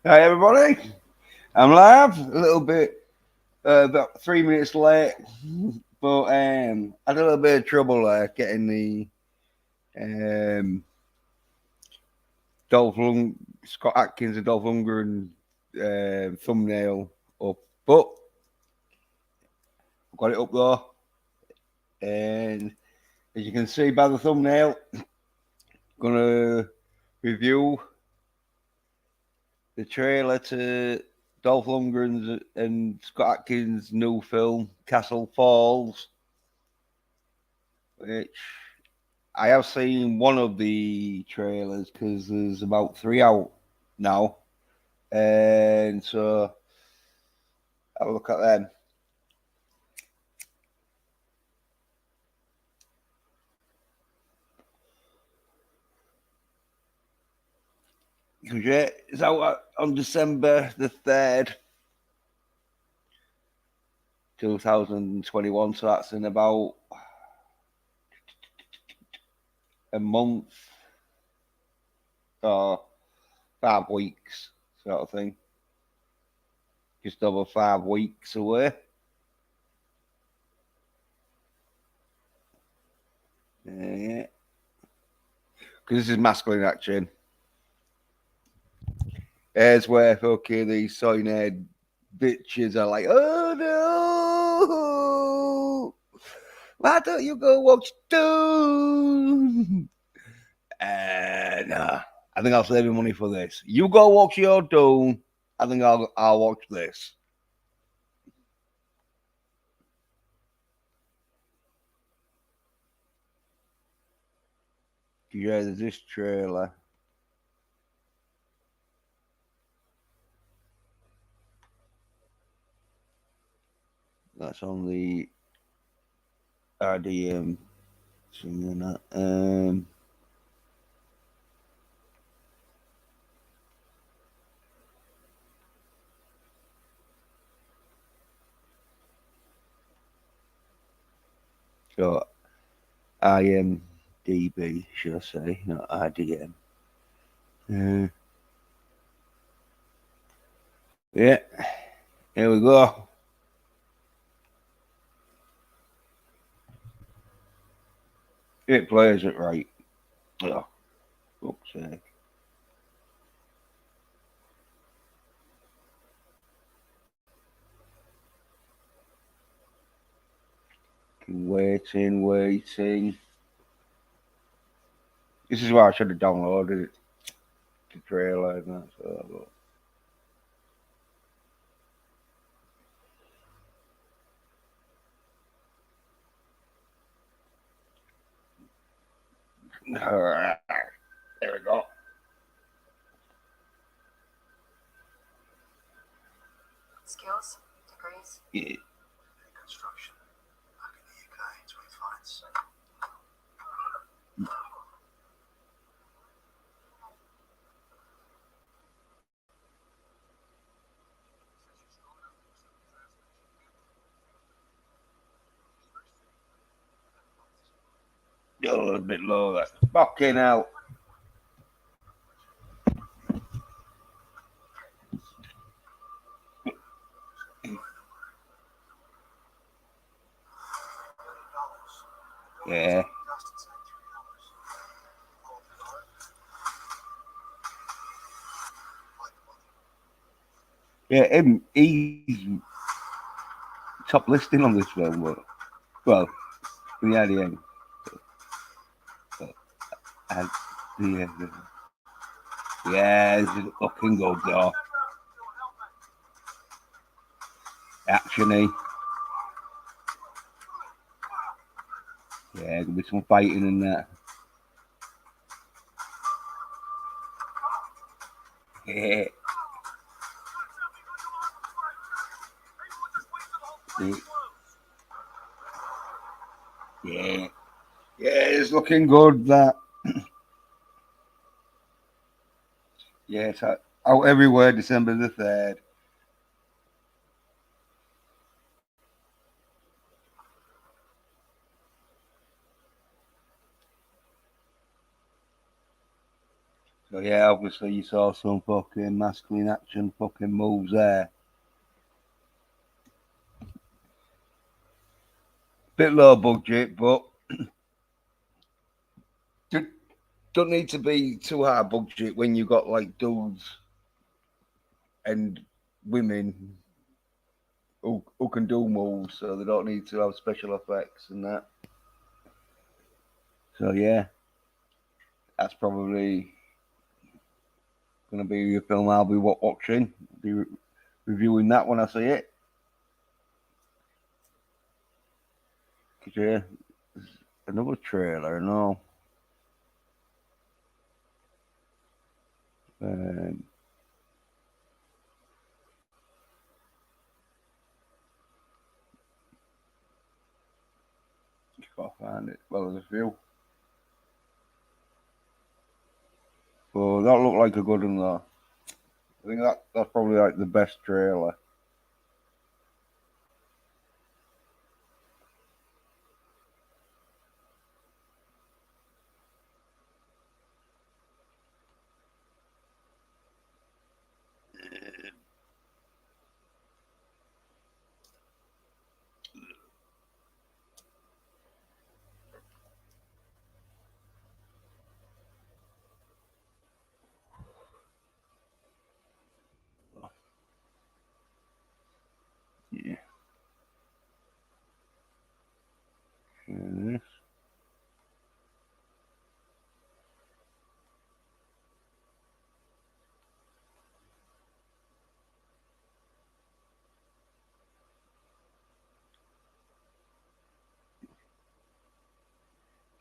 Hi everybody, I'm live. A little bit, about 3 minutes late, but had a little bit of trouble getting the um, Scott Adkins and Dolph Lundgren thumbnail up, but I've got it up there, and as you can see by the thumbnail, gonna review the trailer to Dolph Lundgren's and Scott Adkins' new film Castle Falls, which I have seen one of the trailers because there's about three out now, and so have a look at them. Because yeah, it's out on December the 3rd, 2021. So that's in about a month or 5 weeks, sort of thing. Just over 5 weeks away. Yeah. Because this is masculine action. Here's where fucking these soy head bitches are like, oh no, why don't you go watch Dune? And I think I'll save you money for this. You go watch your Dune. I think I'll watch this. Yeah, there's this trailer. That's on the RDM thing and that. So IMDb, should I say, not RDM. Yeah, here we go. It plays it right. Oh, fuck's sake. Waiting. This is why I should have downloaded it. The trailer and that. So, Alright. There we go. Skills, degrees. Yeah. Construction. A little bit low. That fucking hell. Yeah. Yeah, he's top listing on this film, but well, in the IDM. But, yeah, it's fucking good though. Actiony. Yeah, there'll be some fighting in that. Yeah. Yeah. Yeah, it's looking good, that. Yeah, it's out everywhere December the 3rd. So So yeah, obviously you saw some fucking masculine action fucking moves there. Bit low budget, but don't need to be too high budget when you got like dudes and women who can do moves, so they don't need to have special effects and that. So yeah, that's probably going to be a film I'll be watching, be reviewing that when I see it. Cause yeah, there's another trailer, no. Um, just gotta find it. Well, there's a few. But that looked like a good one though. I think that's probably like the best trailer. Yeah. Yes.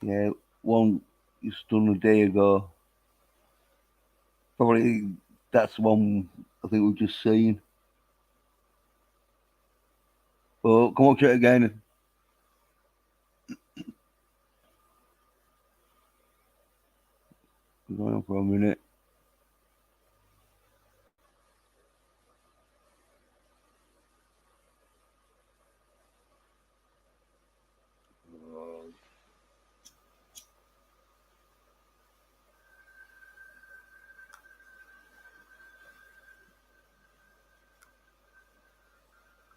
Yeah, one just done a day ago. Probably that's one I think we've just seen. But come watch it again. Going on for a minute.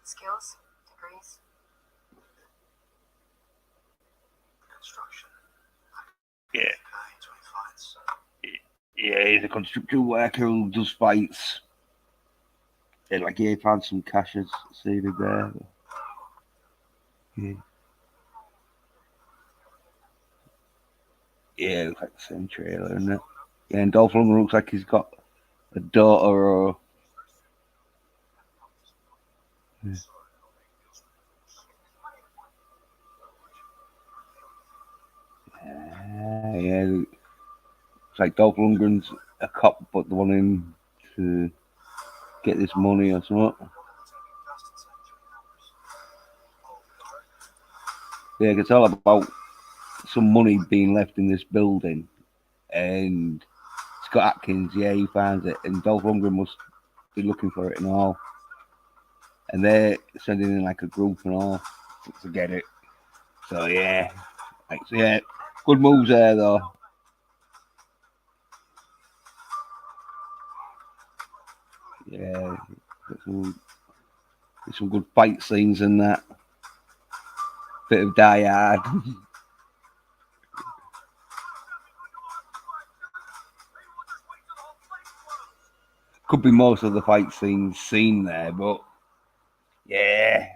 Skills, degrees. Construction. Yeah. That's what he finds. Yeah, he's a construction worker who does fights. Yeah, like he found some caches seeded there. Yeah. Yeah, it looks like the same trailer, isn't it? Yeah, and Dolph Lundgren looks like he's got a daughter or. Yeah, yeah, it's like Dolph Lundgren's a cop, but they want him to get this money or something. Yeah, it's all about some money being left in this building, and Scott Adkins, yeah, he finds it, and Dolph Lundgren must be looking for it and all, and they're sending in like a group and all to get it. So yeah, like so, yeah, good moves there though. Yeah, got some good fight scenes and that. Bit of Die Hard. Could be most of the fight scenes seen there, but yeah,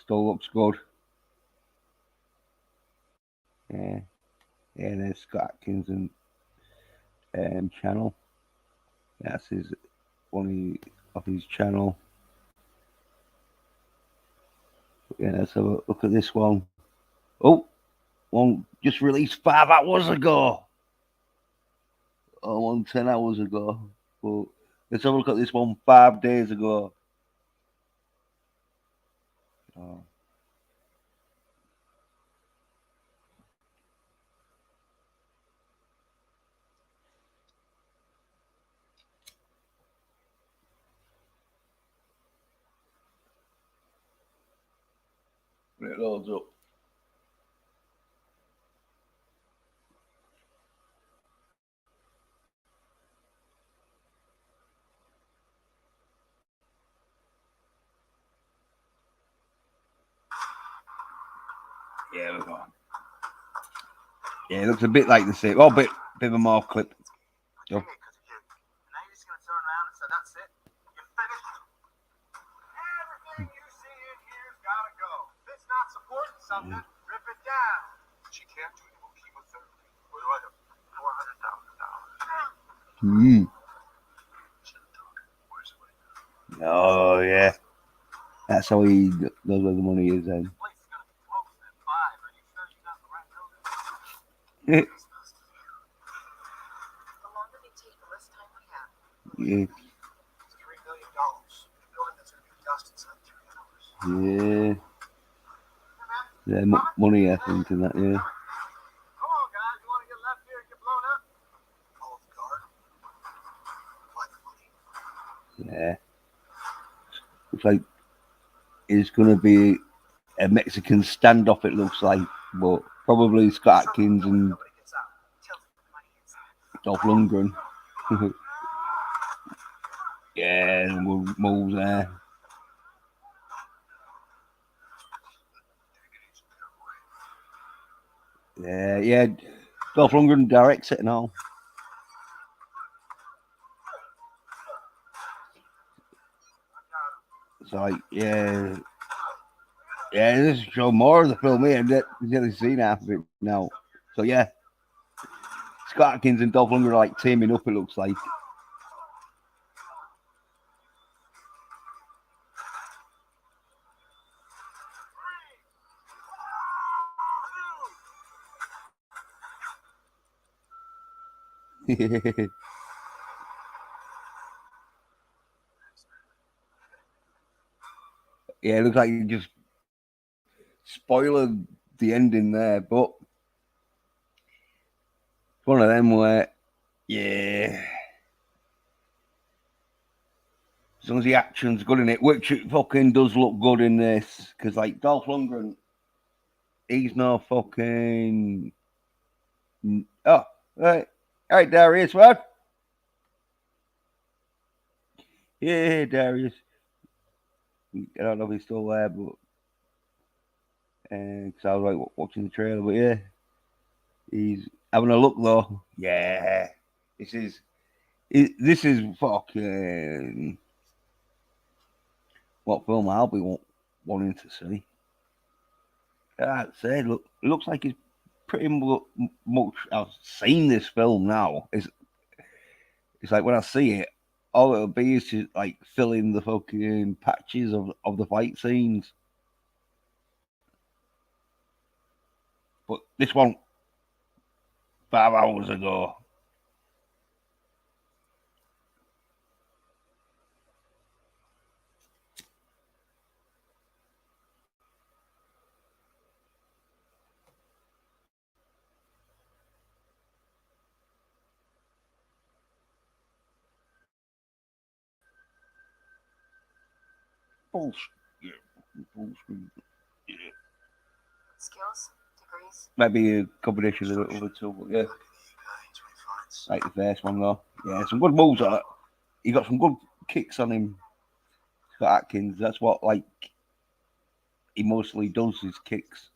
still looks good. Yeah, yeah. There's Scott Atkins and channel. That's his one of his channel. Yeah, let's have a look at this one. Oh, one just released 5 hours ago. Oh, 10 hours ago. But let's have a look at this one 5 days ago. Oh, when it loads up. Yeah, we're gone. Yeah, it looks a bit like the same. Oh, bit of a more clip. You're doing it because of you. And now you're just going to turn around and say, that's it. You're finished. Everything you see in here's got to go. If it's not supporting something, rip it down. She can't do any more chemotherapy. What do I do? $400,000. Hmm. Oh, yeah. That's how he knows where the money is then. This place is going to be closing at 5. Are you sure you got the right building? The longer they take, the less time we have. Yeah. It's $3 million. A building that's going to be dust inside 3 hours. Yeah. Yeah, money, I think, and that, yeah. Come on, guys. You want to get left here and get blown up? Call the guard. Find the money. Yeah. Looks like it's going to be a Mexican standoff, it looks like. But probably Scott Adkins and Dolph Lundgren. Yeah, moves there. Yeah. Dolph Lundgren directs it and all. It's like, yeah, this show more of the film here. I've nearly seen half of it now. So yeah, Scott Adkins and Dolph Lundgren are like teaming up. It looks like. Yeah, it looks like you just spoiled the ending there, but it's one of them where, yeah, as long as the action's good in it, which it fucking does look good in this, because like Dolph Lundgren, he's no fucking. Oh, right, Darius, what? Yeah, Darius. I don't know if he's still there, but because I was like watching the trailer, but yeah, he's having a look though. Yeah, this is fucking what film I'll be wanting to see. I'd say, look, it looks like it's pretty much. I've seen this film now. It's like when I see it, all it'll be is just like filling the fucking patches of the fight scenes. But this one, 5 hours ago. Full, yeah, full screen. Yeah. Skills, degrees. Maybe a combination of the two, but yeah. Like the first one though. Yeah, some good moves on it. He got some good kicks on him. Scott Atkins. That's what like he mostly does his kicks.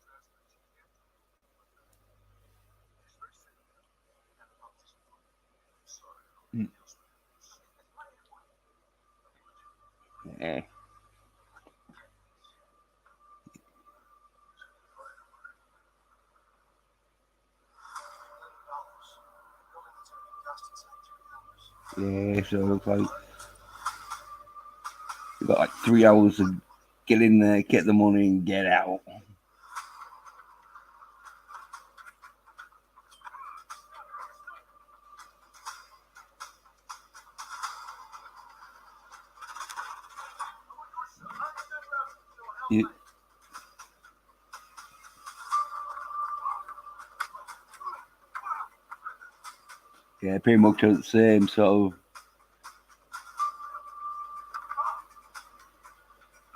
Mm. Yeah. Yeah, so it looks like you got like 3 hours to get in there, get the money, and get out. Yeah, yeah, pretty much the same sort of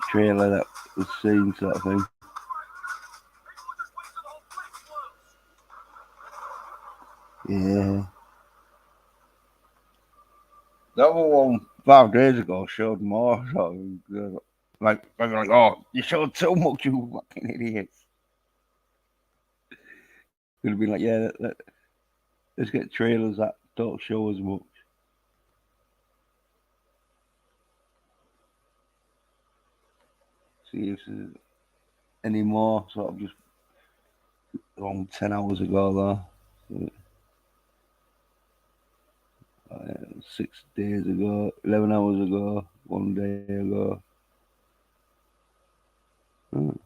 trailer that was seen, sort of thing. Yeah. That one 5 days ago showed more. Like, oh, you showed so much, you fucking idiots. Could have been like, yeah, let's get trailers that don't show as much. See if there's any more. Sort of just around 10 hours ago, though. So, 6 days ago, 11 hours ago, 1 day ago. Oh,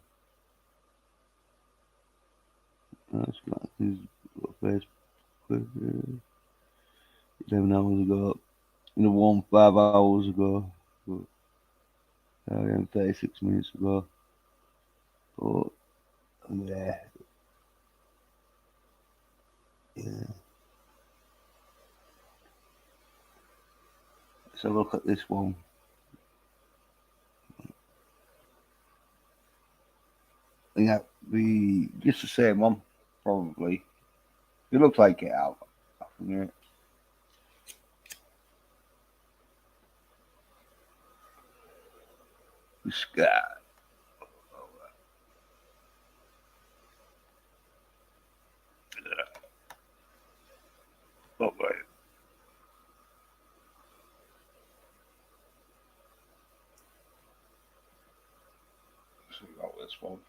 that's like his Facebook. 11 hours ago. Another one 5 hours ago. Again, 36 minutes ago. But, yeah. Yeah. Let's have a look at this one. I think that'd be just the same one, probably. It looks like it out. Yeah. Scott. Oh, wait. So we got this one.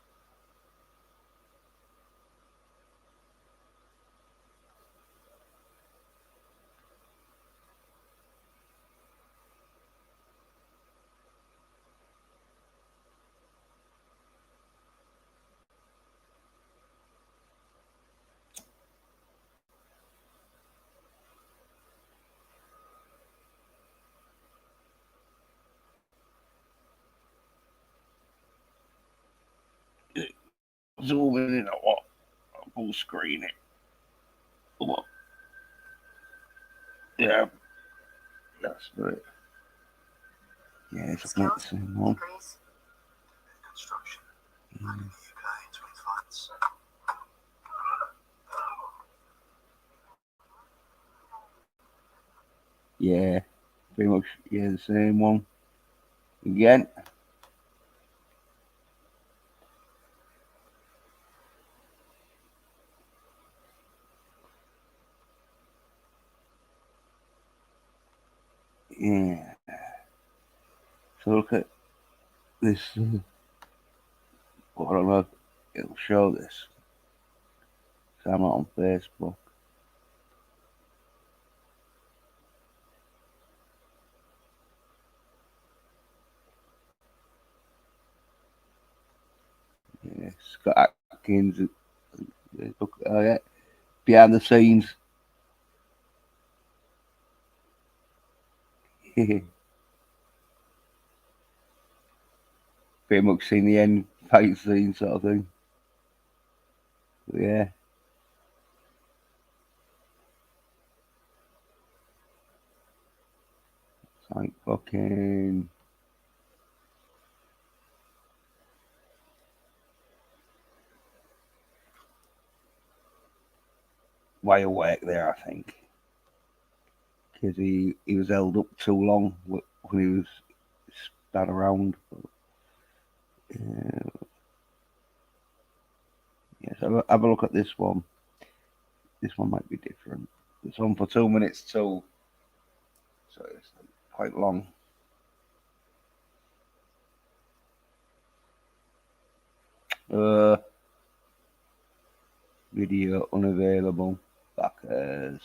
Zooming in at what? Full screen it. What? Yeah, that's it. Yeah, it's not the same one. Construction. Back in the UK, twin flats. Yeah, pretty much. Yeah, the same one. Again. Yeah. So look at this. I don't know if it'll show this. So I'm not on Facebook. Yeah, Scott Adkins. Look, yeah, behind the scenes. Pretty much seen the end fight scene sort of thing. But yeah. It's like fucking. Way of work there, I think. Because he was held up too long when he was spat around. Yeah. Yeah, so have a look at this one. This one might be different. It's on for 2 minutes too, so it's quite long. Uh, Video unavailable. Backers.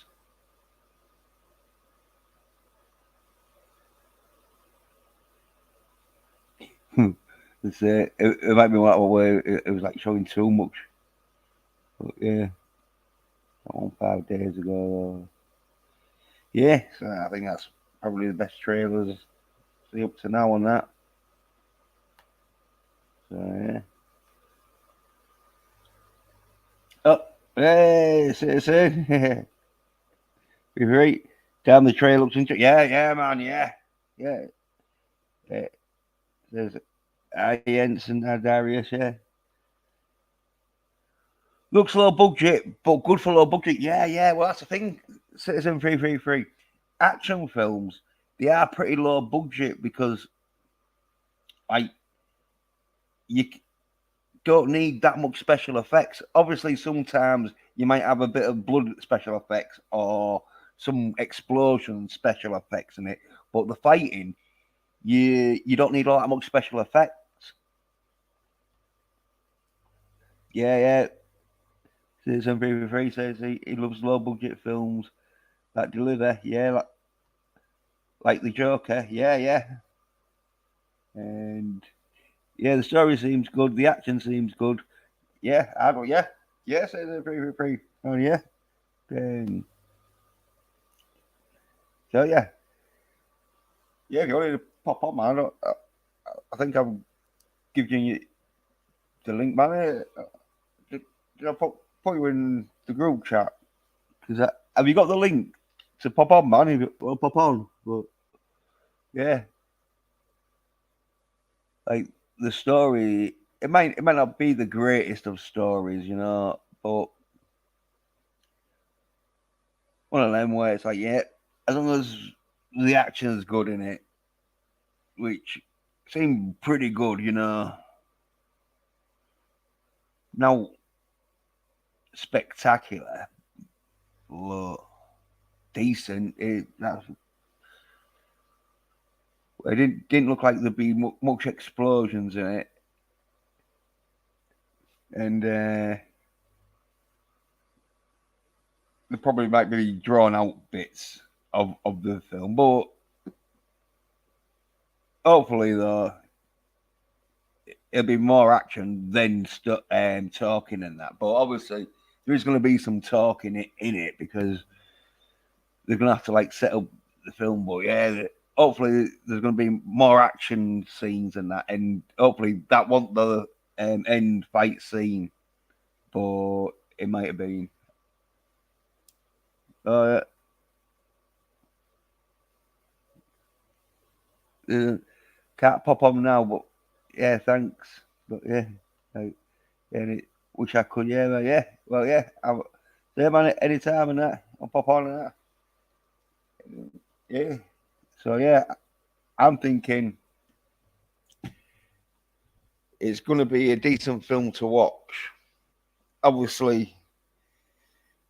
It's, it might be one where it was like showing too much. But yeah, that one 5 days ago. Yeah, so I think that's probably the best trailers see up to now on that. So yeah. Oh, hey, see. We're right down the trail looks interesting. Yeah, man, yeah. Yeah. There's Jens and Darius, yeah. Looks low budget, but good for low budget. Yeah. Well, that's the thing. Citizen 333. Action films, they are pretty low budget because, like, you don't need that much special effects. Obviously, sometimes you might have a bit of blood special effects or some explosion special effects in it, but the fighting, you don't need all that much special effects. Yeah, yeah. Citizen 3 says he loves low budget films that deliver. Yeah, like the Joker. Yeah, yeah. And yeah, the story seems good. The action seems good. Yeah, I don't. Yeah, yeah. Citizen 3. Oh yeah. And so yeah, yeah. If you wanted to pop on, man, I think I'll give you the link, man. Did I put you in the group chat? Because have you got the link to pop on, man? If you want to pop on, but yeah, like the story, it might not be the greatest of stories, but one of them where it's like, yeah, as long as the action is good in it, which seemed pretty good. Now spectacular, but decent. It didn't look like there'd be much explosions in it, and there probably might be drawn out bits of the film, but hopefully though it'll be more action than talking and that. But obviously there is going to be some talking in it because they're going to have to like set up the film. But yeah, hopefully there's going to be more action scenes and that, and hopefully that won't the end fight scene, but it might have been. Uh, uh, can't pop on now, but yeah, thanks. But yeah, like, yeah, wish I could. Yeah, yeah. Well, yeah. Yeah, man. Anytime and that, I'll pop on and that. Yeah. So yeah, I'm thinking it's going to be a decent film to watch. Obviously,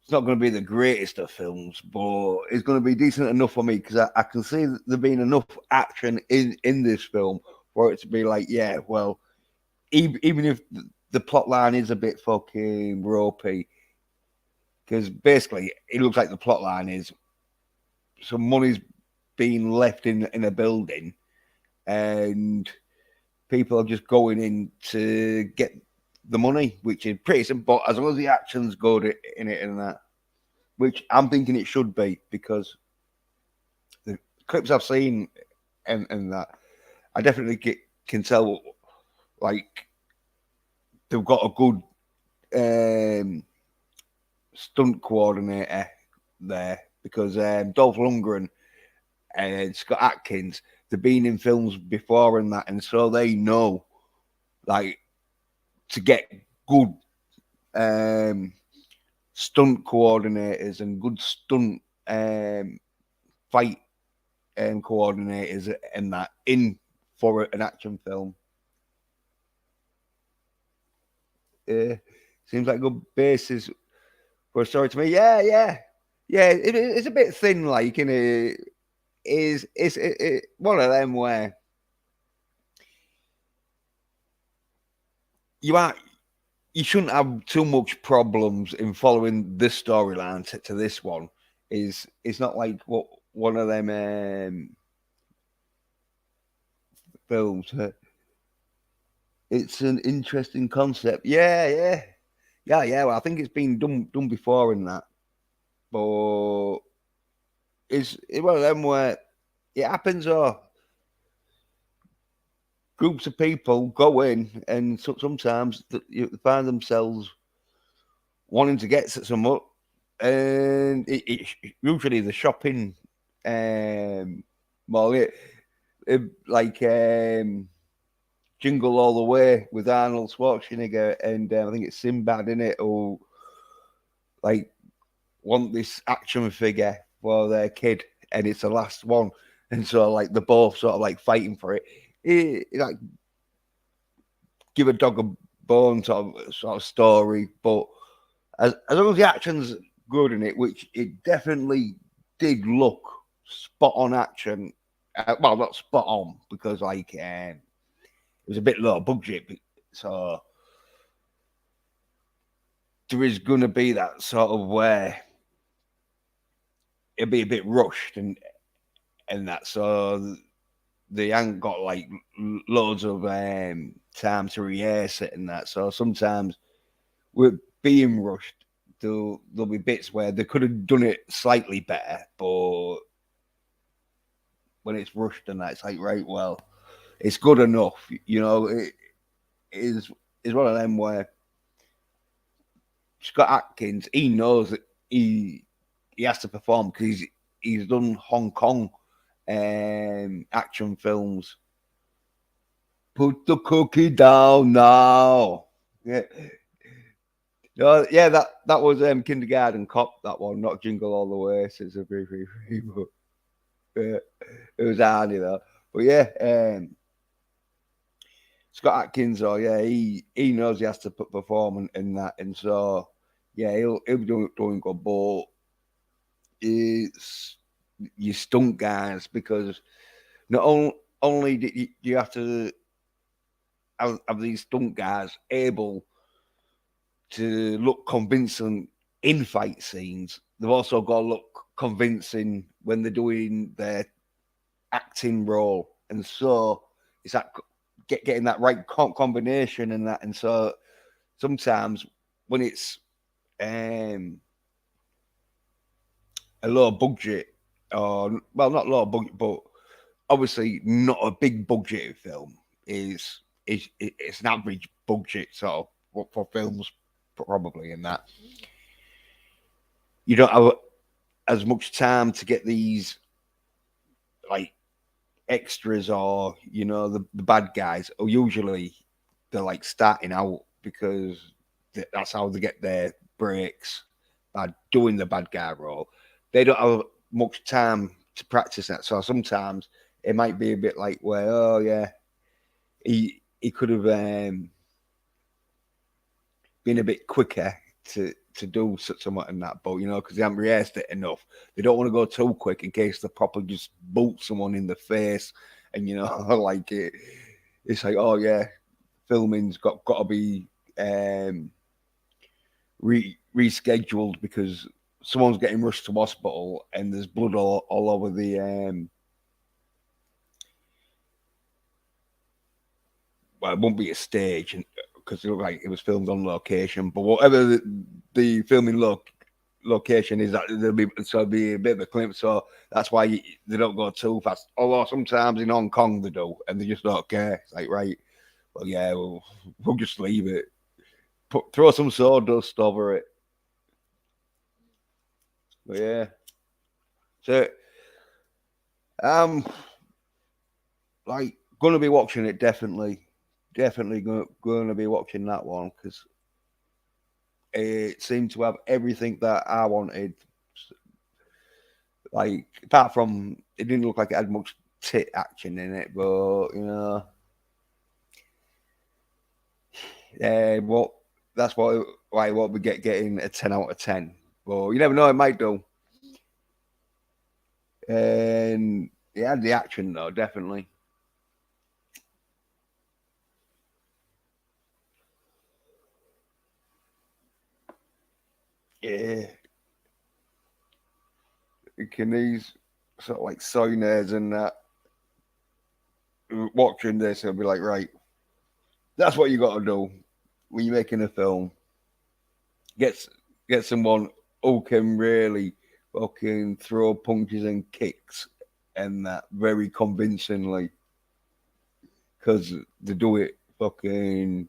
it's not going to be the greatest of films, but it's going to be decent enough for me because I can see there being enough action in this film for it to be like, yeah, well, even if the plot line is a bit fucking ropey, because basically it looks like the plot line is some money's being left in a building and people are just going in to get the money, which is pretty simple. As long as the action's good in it and that, which I'm thinking it should be because the clips I've seen and that, I definitely can tell like they've got a good stunt coordinator there because Dolph Lundgren and Scott Adkins, they've been in films before and that, and so they know like to get good stunt coordinators and good stunt fight coordinators and that in for an action film. Seems like a good basis for a story to me. Yeah, yeah, yeah. It's a bit thin, like in it is it's one of them where you are you shouldn't have too much problems in following this storyline to this one. Is it's not like what one of them films. It's an interesting concept. Yeah, yeah, yeah, yeah. Well, I think it's been done before in that, but it's one of them where it happens. Or groups of people go in, and sometimes you find themselves wanting to get some up, and it's usually the shopping mall. It like Jingle All the Way with Arnold Schwarzenegger, and I think it's Sinbad in it, who like want this action figure for their kid, and it's the last one, and so like they're both sort of like fighting for it. Like give a dog a bone sort of story, but as long as the action's good in it, which it definitely did look spot on action. Well, not spot on because like it was a bit low budget, so there is going to be that sort of where it'll be a bit rushed and that. So they ain't got like loads of time to rehearse it and that. So sometimes with being rushed, there'll be bits where they could have done it slightly better, but when it's rushed and that, it's like, right, well, it's good enough. You know, it is one of them where Scott Adkins, he knows that he has to perform because he's done Hong Kong action films. Put the cookie down now. Yeah, yeah, that was Kindergarten Cop. That one, not Jingle All the Way. So it's a free, but it was handy though. But yeah, Scott Atkins, oh yeah, he knows he has to perform and that, and so yeah, he'll be doing good. But it's you stunt guys because not only do you have to have these stunt guys able to look convincing in fight scenes, they've also got to look convincing when they're doing their acting role, and so it's that getting that right combination and that, and so sometimes when it's a low budget, or well, not low budget, but obviously not a big budget film, is it's an average budget sort of for films probably in that you don't have as much time to get these like extras or the bad guys, or usually they're like starting out because that's how they get their breaks by doing the bad guy role. They don't have much time to practice that, so sometimes it might be a bit like, well, oh yeah, he could have been a bit quicker to do somewhat in that, but because they haven't rehearsed it enough, they don't want to go too quick in case they probably just boot someone in the face, and like it's like, oh yeah, filming's got to be rescheduled because someone's getting rushed to hospital and there's blood all over the well, it won't be a stage because it looked like it was filmed on location, but whatever the filming location is, that it'll be a bit of a clip, so that's why they don't go too fast. Although sometimes in Hong Kong they do, and they just don't care. It's like, right, well, yeah, we'll just leave it. Throw some sawdust over it. But yeah, so I'm like gonna be watching it definitely going to be watching that one because it seemed to have everything that I wanted. Like apart from it didn't look like it had much tit action in it, but what that's why what we getting a 10 out of 10. But you never know, it might do. And it had the action though, definitely. Yeah, can these sort of like signers and that watching this, they'll be like, right, that's what you got to do when you're making a film. Get get someone who can really fucking throw punches and kicks and that very convincingly because they do it fucking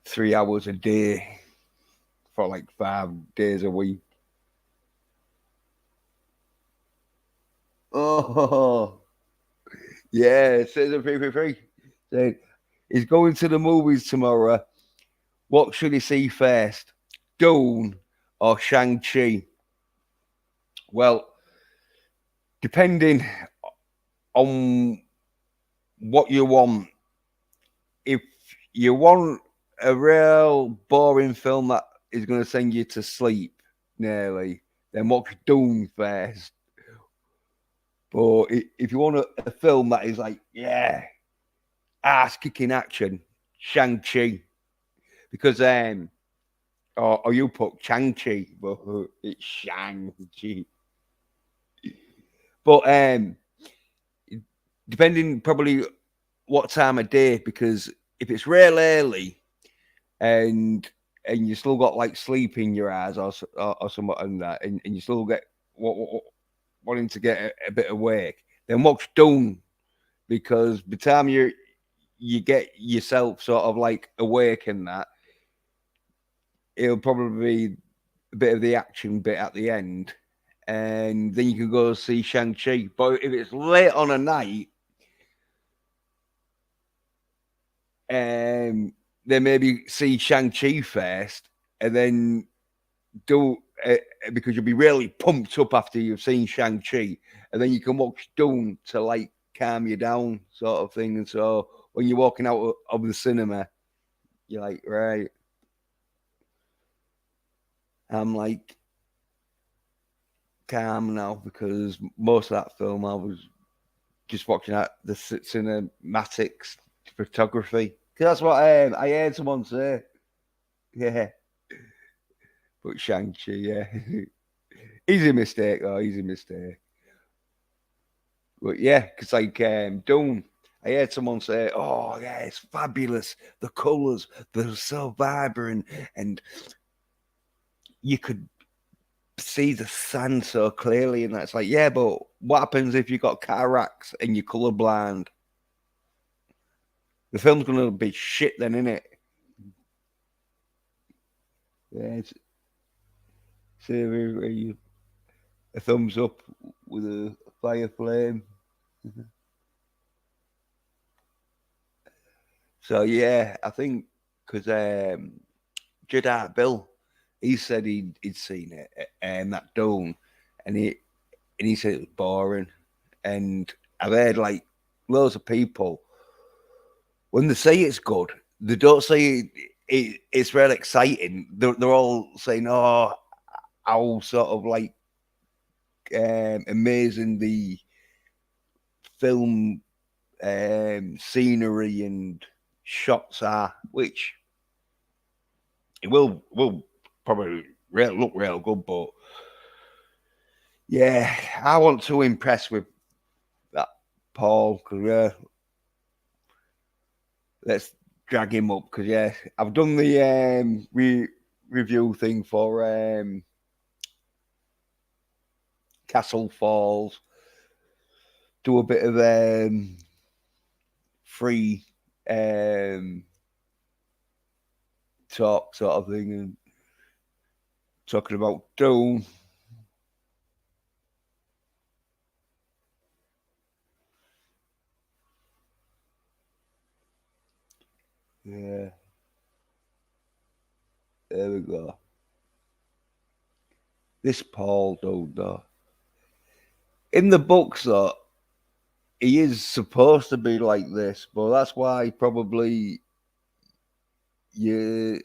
3 hours a day for like 5 days a week. Oh, yeah, Citizen 333 said he's going to the movies tomorrow. What should he see first, Dune or Shang-Chi? Well, depending on what you want, if you want a real boring film that is going to send you to sleep nearly, then watch Dune first. But if you want a film that is like, yeah, ass kicking action, Shang-Chi. Because, or you put Shang-Chi, but it's Shang-Chi. But depending probably what time of day, because if it's real early and you still got like sleep in your eyes or something like that, and you still get wanting to get a bit awake, then watch Dune because by the time you get yourself sort of like awake and that, it'll probably be a bit of the action bit at the end, and then you can go see Shang-Chi. But if it's late on a night, then maybe see Shang-Chi first, and then do because you'll be really pumped up after you've seen Shang-Chi, and then you can watch Dune to like calm you down, sort of thing. And so when you're walking out of the cinema, you're like, right, I'm like calm now because most of that film I was just watching at the cinematics photography. Because that's what I heard someone say. Yeah, but Shang-Chi, yeah. Easy mistake, though, easy mistake. But yeah, because like Dune, I heard someone say, "Oh yeah, it's fabulous. The colours, they're so vibrant, and you could see the sand so clearly." And that's like, yeah, but what happens if you got cataracts and you're colourblind? The film's gonna be shit then, innit? Yeah, it's a thumbs up with a fire flame. So yeah, I think because Jedi Bill, he said he'd seen it and that Dune, and he said it was boring. And I've heard like loads of people when they say it's good, they don't say it's real exciting. They're all saying, "Oh, how sort of like amazing the film scenery and shots are," which it will probably look real good. But yeah, I want to impress with that Paul because let's drag him up because yeah, I've done the review thing for Castle Falls. Do a bit of free um, talk sort of thing and talking about Dune. Yeah, there we go. This Paul dude though. In the books though, he is supposed to be like this, but that's why probably you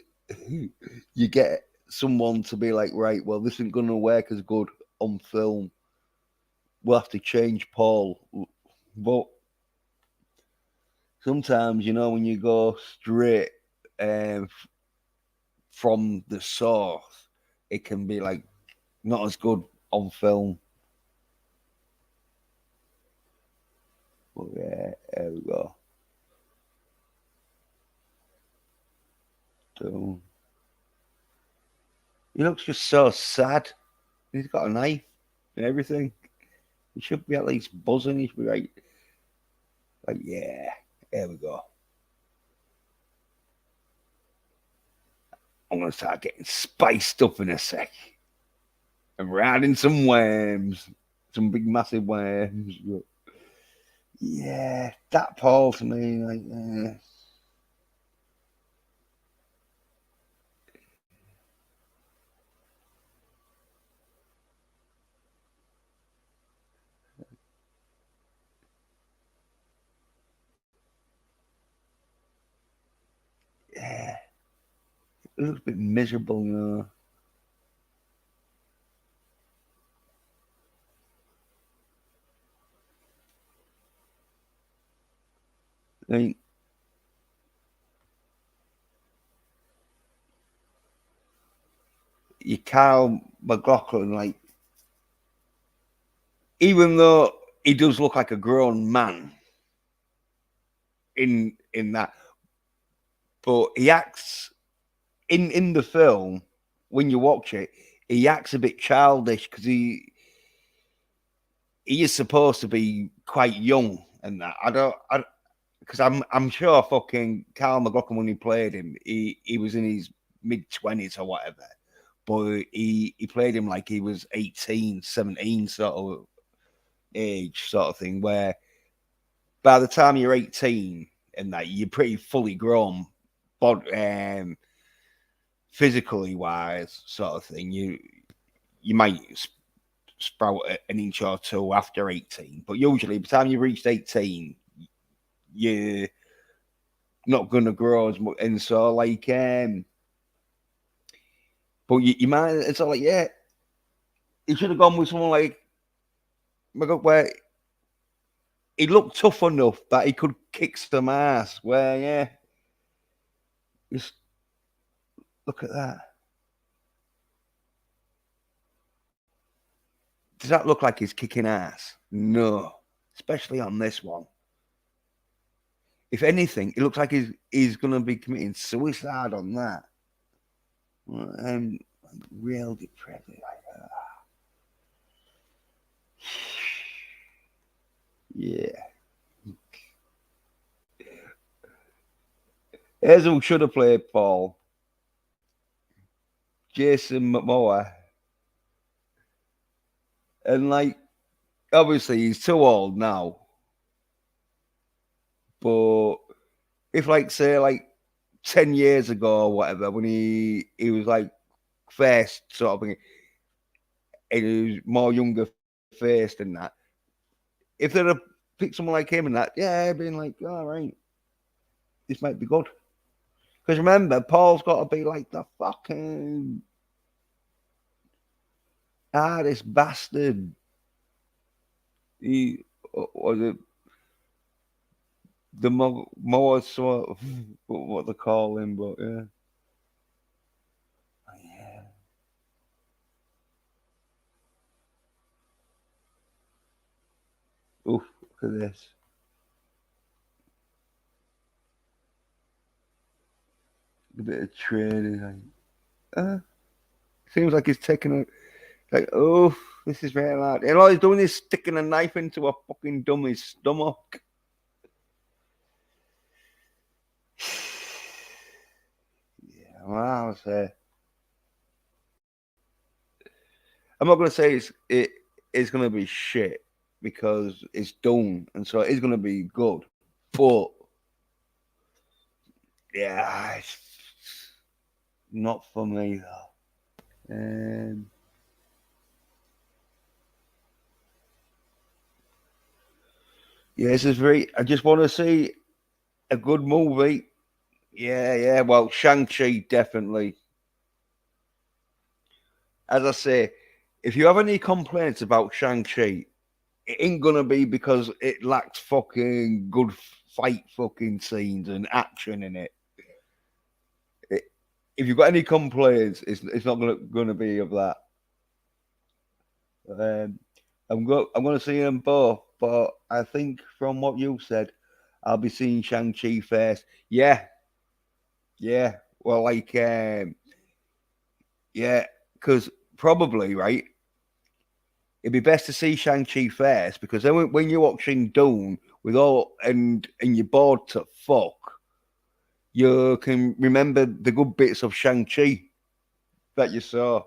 you get someone to be like, right, well, this isn't gonna work as good on film. We'll have to change Paul. But sometimes, when you go straight um, from the source, it can be like not as good on film. But yeah, there we go. So, he looks just so sad. He's got a knife and everything. He should be at least buzzing. He should be like yeah, there we go. I'm gonna start getting spiced up in a sec. And we're adding some worms, some big massive worms. But yeah, that Paul to me, like, It looks a bit miserable, you know. I mean, you Kyle McLaughlin, like, even though he does look like a grown man in that, but he acts in the film when you watch it, he acts a bit childish because he is supposed to be quite young and that. Because I'm sure fucking Carl McLaughlin when he played him, he was in his mid-20s or whatever, but he played him like he was 18, 17 sort of age sort of thing, where by the time you're 18 and that you're pretty fully grown, but physically wise sort of thing, you might sprout an inch or two after 18, but usually by the time you reached 18, you're not gonna grow as much, and so like but you might, it's all like, yeah, he should have gone with someone like where he looked tough enough that he could kick some ass. Where, yeah, just look at that. Does that look like he's kicking ass? No, especially on this one. If anything, it looks like he's going to be committing suicide on that. I'm real depressed like that. Yeah. Here's who should have played Paul. Jason Momoa. And like, obviously he's too old now. But if like say like 10 years ago or whatever, when he was like first sort of thing, and he was more younger faced and that, if they'd have picked someone like him and that, yeah, I'd been like, all right, this might be good. Because remember, Paul's got to be like the fucking hardest bastard. He or the more sort of what they call him, but yeah. Oh, yeah. Oof, look at this. A bit of training. Seems like he's taking a like, oh, this is very hard. And all he's doing is sticking a knife into a fucking dummy's stomach. Yeah, well, I'll say. I'm not gonna say it's gonna be shit because it's Dune, and so it's gonna be good. But yeah, it's not for me though. Yeah, this is very. I just want to see a good movie. Yeah, yeah. Well, Shang-Chi definitely. As I say, if you have any complaints about Shang-Chi, it ain't gonna be because it lacks fucking good fight fucking scenes and action in it. If you've got any complaints, it's not gonna be of that. Um, I'm gonna see them both, but I think from what you said, I'll be seeing Shang Chi first. Yeah, yeah. Well, like yeah, because probably right. It'd be best to see Shang Chi first because then when you're watching Dune with all and you're bored to fuck, you can remember the good bits of Shang Chi that you saw.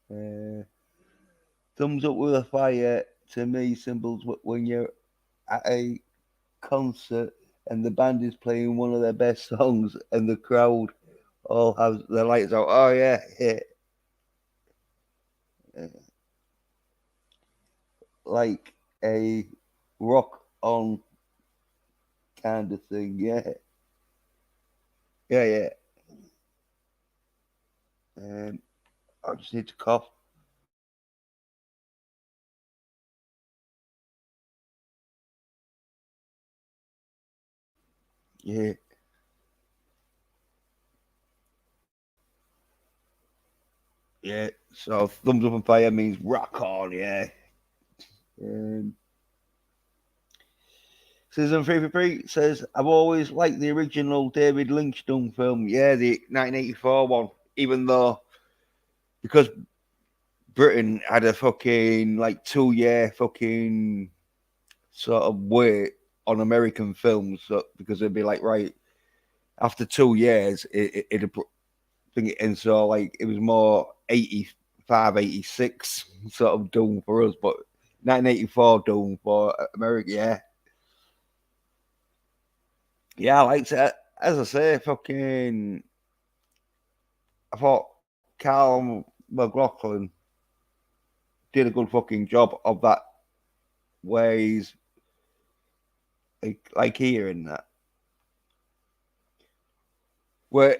Uh, Thumbs up with a fire to me symbols when you're at a concert and the band is playing one of their best songs and the crowd all have their lights out. Oh yeah, yeah. Like a rock on kind of thing. Yeah, yeah, yeah. Um, I just need to cough. Yeah, yeah. So thumbs up and fire means rock on. Yeah. Um, Season 3 says, I've always liked the original David Lynch Dune film. Yeah, the 1984 one. Even though, because Britain had a fucking, like, 2 year fucking sort of wait on American films. So, because they'd be like, right, after 2 years, it'd bring it in. So, like, it was more 85, 86 sort of Dune for us. But 1984 Dune for America, yeah. Yeah, I liked it. As I say, fucking I thought Carl McLaughlin did a good fucking job of that, where he's like here in that, where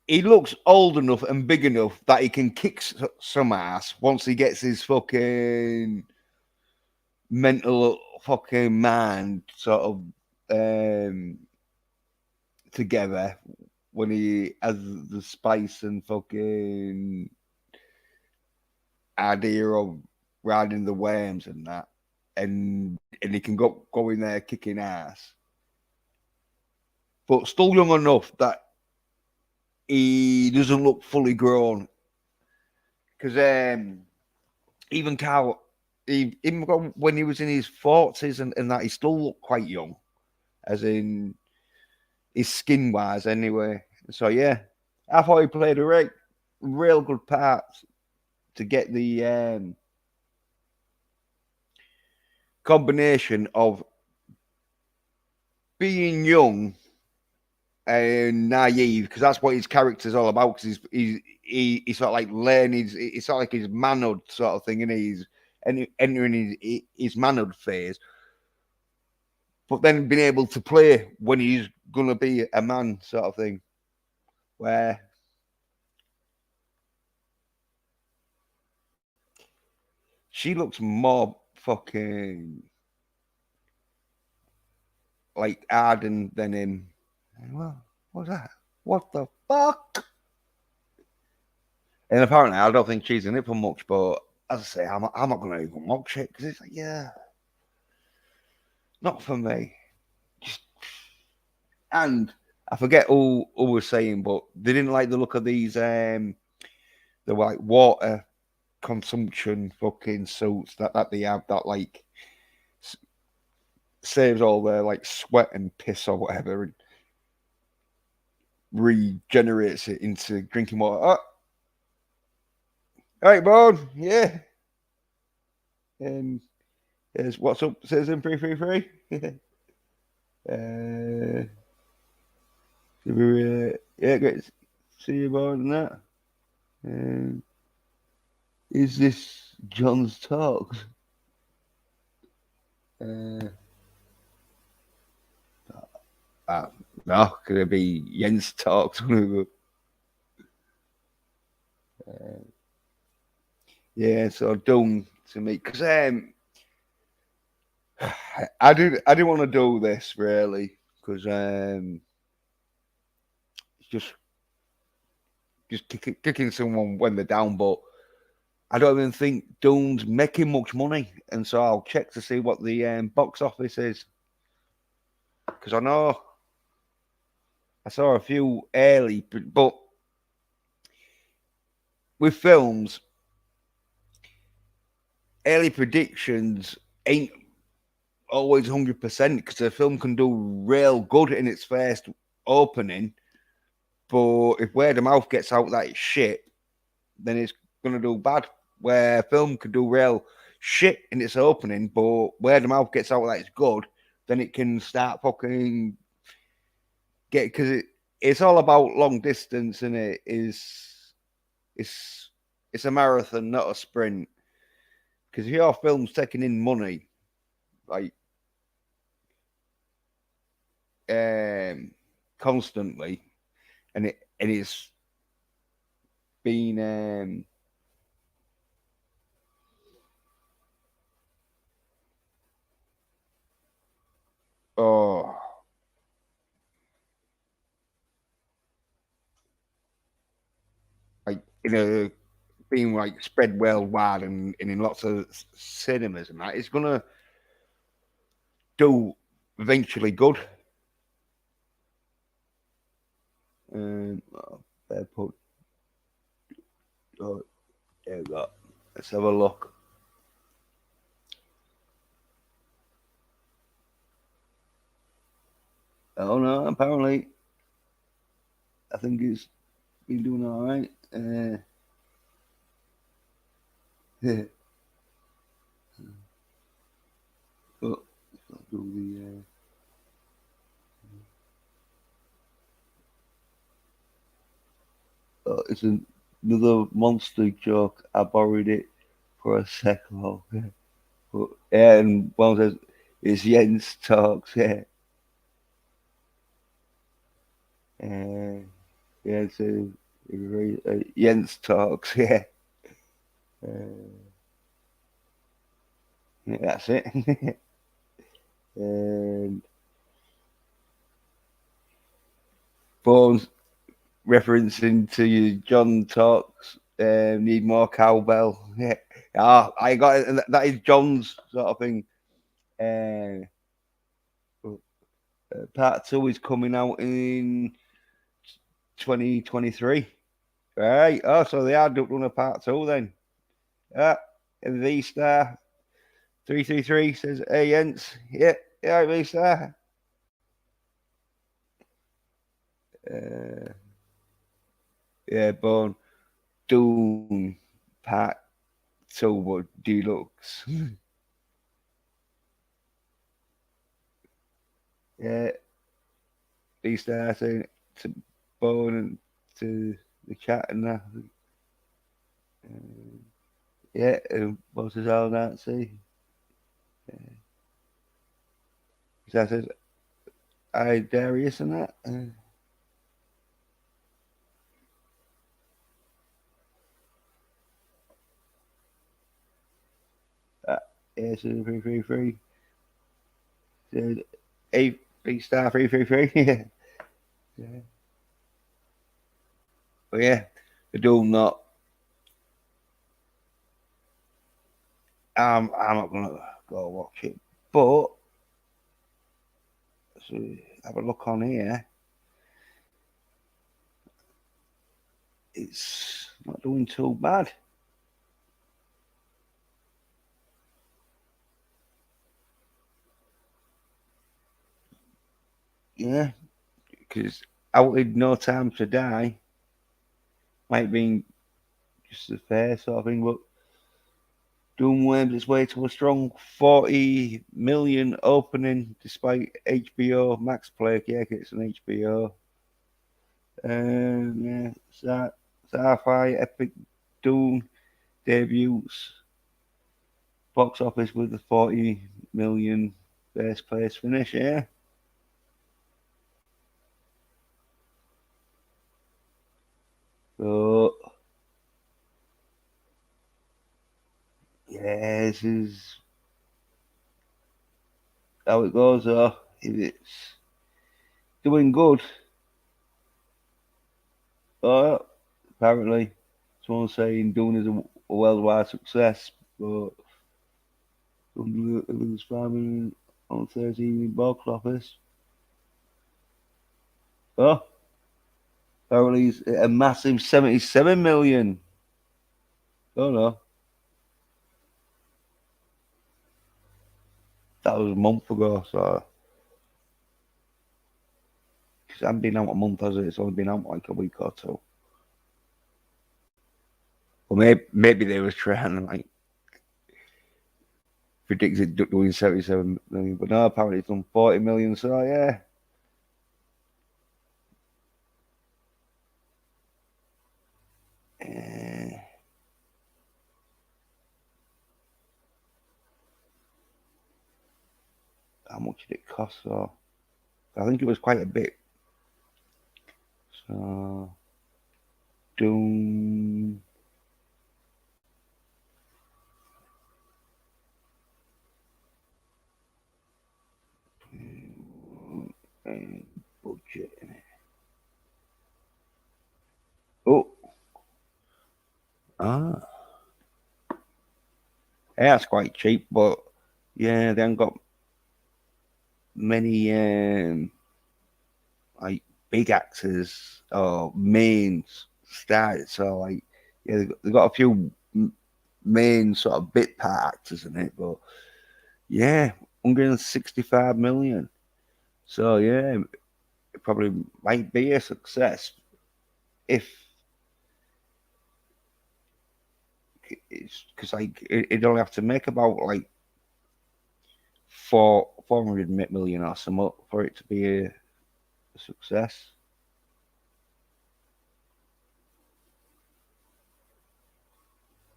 he looks old enough and big enough that he can kick some ass once he gets his fucking mental fucking mind sort of together, when he has the spice and fucking idea of riding the worms and that, and he can go in there kicking ass, but still young enough that he doesn't look fully grown. Because even Carl, even when he was in his 40s and that, he still looked quite young, as in his skin wise, anyway. So yeah, I thought he played a real good part to get the combination of being young and naive, because that's what his character's all about. Because he's sort of like learning. He's sort of like his manhood sort of thing, and he's entering his manhood phase. But then being able to play when he's gonna be a man, sort of thing, where she looks more fucking like Arden than him. Well, what's that? What the fuck? And apparently, I don't think she's in it for much. But as I say, I'm not gonna even watch it because it's like, yeah, not for me. And I forget who was saying, but they didn't like the look of these. The like water consumption fucking suits that they have, that like saves all their like sweat and piss or whatever, and regenerates it into drinking water. Oh, all right, Bone. Yeah. And here's what's up, Citizen 333. uh, yeah, great to see you, Bone, and that. Um, is this John's talk? Uh, no, could it be Jens talks? Yeah, so Dune to me, because I didn't want to do this really, because it's just kicking someone when they're down, but I don't even think Dune's making much money, and so I'll check to see what the box office is, because I know I saw a few early, but with films, early predictions ain't always 100%, because the film can do real good in its first opening, but if word of mouth gets out that it's shit, then it's gonna do bad. Where film could do real shit in its opening, but word of mouth gets out that it's good, then it can start fucking get, because it's all about long distance, and it's it's a marathon, not a sprint. Because if your film's taking in money, like constantly, and it's been oh like being like spread worldwide and in lots of cinemas and that. It's gonna do eventually good. They put oh, there we go. Let's have a look. Oh no, apparently I think it's been doing all right. Yeah, but do it's another monster joke. I borrowed it for a second. But, yeah, and one says it's Jens talks. Yeah, uh, yeah, so Jens talks. Yeah, uh, yeah that's it. And Bones referencing to you, John talks. Need more cowbell. Yeah, I got it. And that is John's sort of thing. Uh, part two is coming out in 2023. Right. Oh, so they are doing a part two then. Yeah. V Star 333 says, "Hey, Jens. Yeah, yeah, V Star. Uh, yeah, Bone. Dune part two, but deluxe. Yeah, V Star saying to Bone and to the chat and that. Uh, yeah, what's his old Nazi? That says, "I Darius and that." Yeah, so 333 said, "Hey, V Star 333." Yeah. Yeah. But yeah, the Doom not. I'm not gonna go watch it, but so have a look on here. It's not doing too bad. Yeah, because Out in No Time to Die might be just a fair sort of thing, but Doom worms its way to a strong 40 million opening despite HBO Max Play. Yeah, it's an HBO. Yeah, sci-fi epic Doom debuts box office with a 40 million first place finish. Yeah. So yeah, this is how it goes. If it's doing good, uh, apparently someone's saying Dune is a worldwide success, but it was farming on 13 box office. Oh, apparently it's a massive 77 million. Oh no, that was a month ago. So it hasn't been out a month, has it? It's only been out like a week or two. Well, maybe they were trying to like predict it doing 77 million, but no, apparently it's done 40 million. So yeah, uh, how much did it cost? So I think it was quite a bit. So Dune budget. Oh, ah, yeah, that's quite cheap, but yeah, they haven't got many like big actors or main stars. So like, yeah, they got a few main sort of bit part actors in it, but yeah, 165 million. So yeah, it probably might be a success if it's because like it'd only have to make about like 400 million or something for it to be a success.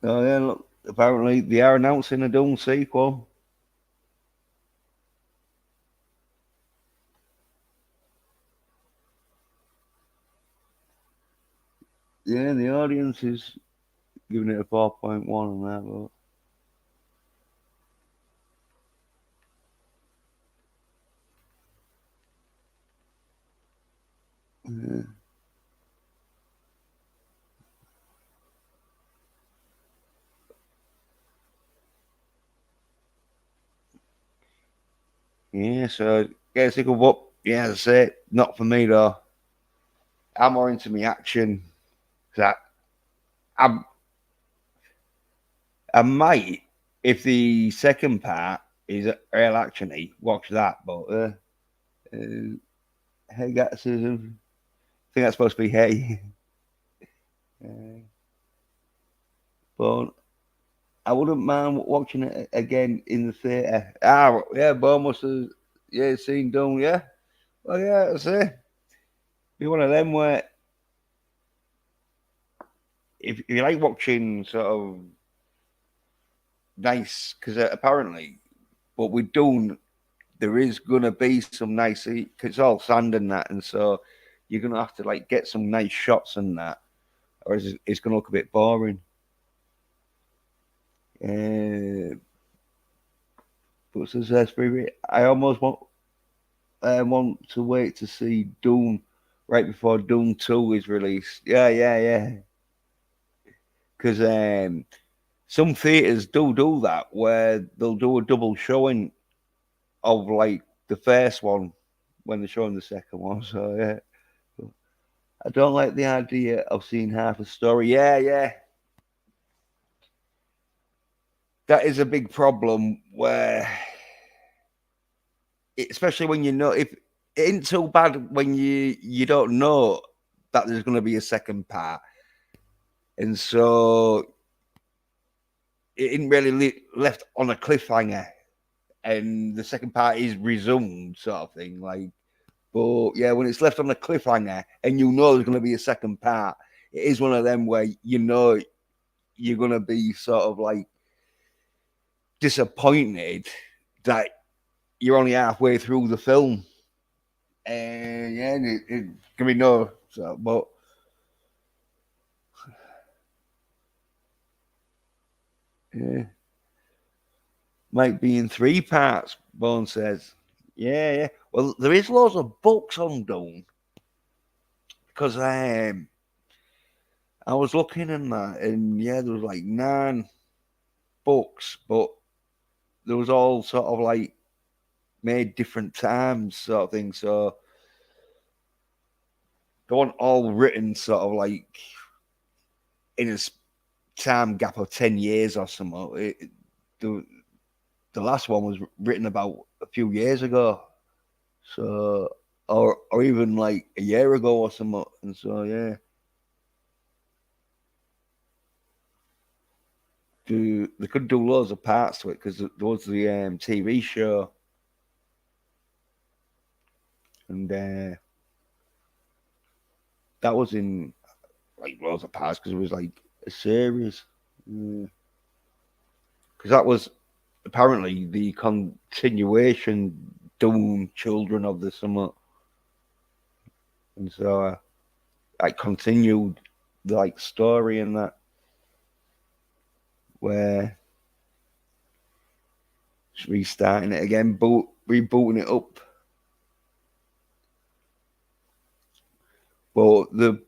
Oh yeah, look, apparently they are announcing a Dune sequel. Yeah, the audience is giving it a 4.1 on that, but yeah, so yeah, sequel, but yeah, that's it. Not for me though. I'm more into my action. Cause I, I might, if the second part is real actiony, watch that. But hey, that's I think that's supposed to be hey. Uh, but I wouldn't mind watching it again in the theatre. Ah, yeah, Bournemouth has yeah seen Dune. Yeah, well, yeah, that's it. Be one of them where if you like watching sort of nice, because apparently, what we're doing, there is gonna be some nice. Cause it's all sand and that, and so you're gonna have to like get some nice shots and that, or it's gonna look a bit boring. Uh, but success, baby. I almost want to wait to see Dune right before Dune 2 is released. Yeah, yeah, yeah. Because some theaters do that where they'll do a double showing of like the first one when they're showing the second one. So yeah, I don't like the idea of seeing half a story. Yeah, yeah, that is a big problem. Where, especially when you know, if it ain't so bad when you don't know that there's going to be a second part, and so it isn't really left on a cliffhanger, and the second part is resumed, sort of thing. Like, but yeah, when it's left on a cliffhanger and you know there's going to be a second part, it is one of them where you know you're going to be sort of like disappointed that you're only halfway through the film. And yeah, it can be no, so, but yeah, might be in three parts. Bone says, yeah, yeah. Well, there is loads of books on Dune because I was looking in that, and yeah, there was like 9 books, but there was all sort of like made different times, sort of thing. So they weren't all written sort of like in a time gap of 10 years or something. The the last one was written about a few years ago, so or even like a year ago or something. And so yeah, they could do loads of parts to it because there was the TV show, and that was in like loads of parts because it was like a series. Because that was apparently the continuation Dune Children of the Summer. and so I continued the like story and that where it's restarting it again, rebooting it up. But the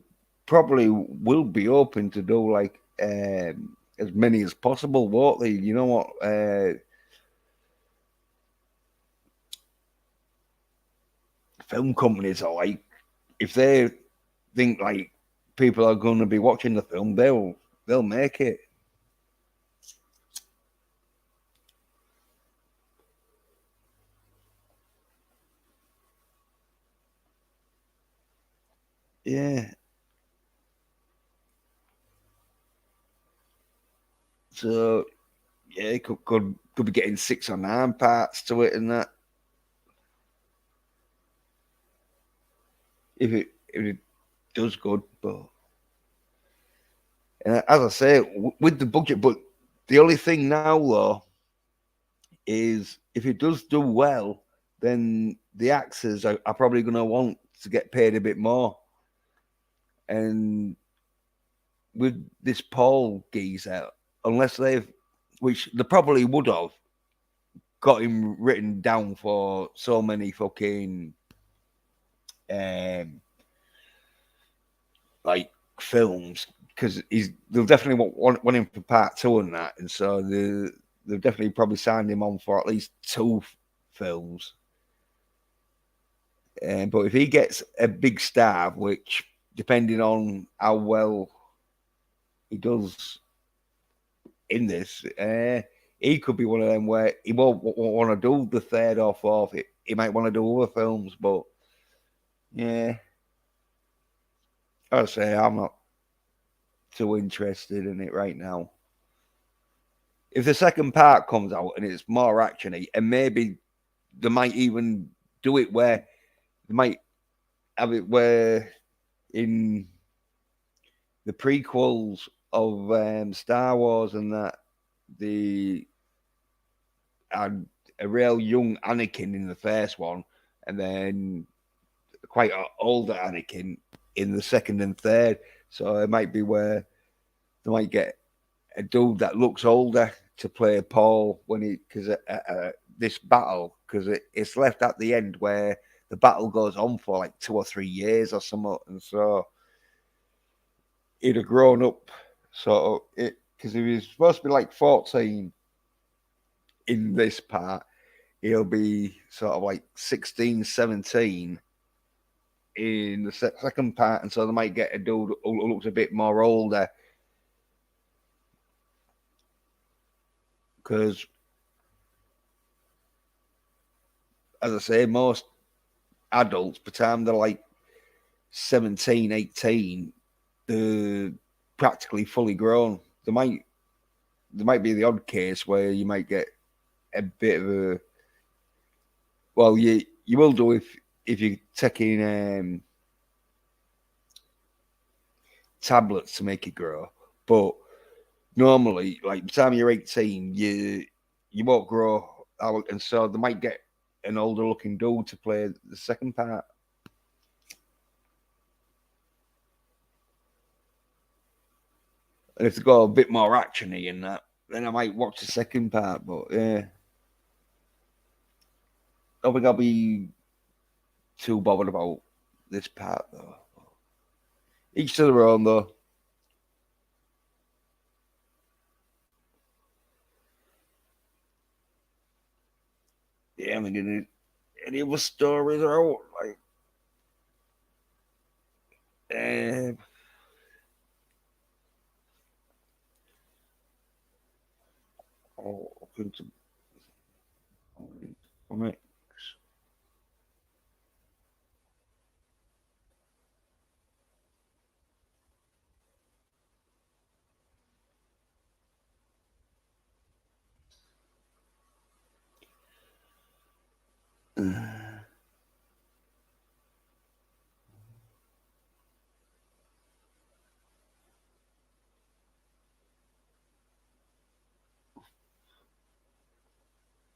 probably will be open to do like as many as possible, won't they? You know what? Film companies are like, if they think like people are going to be watching the film, they'll make it. Yeah. So yeah, it could be getting 6 or 9 parts to it and that. If it does good, but as I say, with the budget, but the only thing now though is if it does do well, then the actors are probably going to want to get paid a bit more. And with this Paul geezer, unless they've, which they probably would have, got him written down for so many fucking um, like films, because they'll definitely want him for part two and that, and so they've definitely probably signed him on for at least two films. But if he gets a big star, which depending on how well he does in this, he could be one of them where he won't want to do the third or fourth. He might want to do other films, but yeah, I'd say I'm not too interested in it right now. If the second part comes out and it's more actiony, and maybe they might even do it where they might have it where in the prequels of Star Wars and that the had a real young Anakin in the first one, and then quite an older Anakin in the second and third. So it might be where they might get a dude that looks older to play Paul when he because this battle because it's left at the end where the battle goes on for like 2 or 3 years or something, and so he'd have grown up. So it because he was supposed to be like 14 in this part, he'll be sort of like 16, 17 in the second part, and so they might get a dude who looks a bit more older because, as I say, most adults, by the time they're like 17, 18, they're practically fully grown. There might be the odd case where you might get a bit of a well, you will do if you're taking tablets to make it grow, but normally, like by the time you're 18, you won't grow out, and so they might get an older looking dude to play the second part. And if they go a bit more actiony in that, then I might watch the second part. But yeah, I don't think I'll be too bothered about this part though. Each to their own though. Yeah, I mean, any other stories are out like. Uh, oh, comics.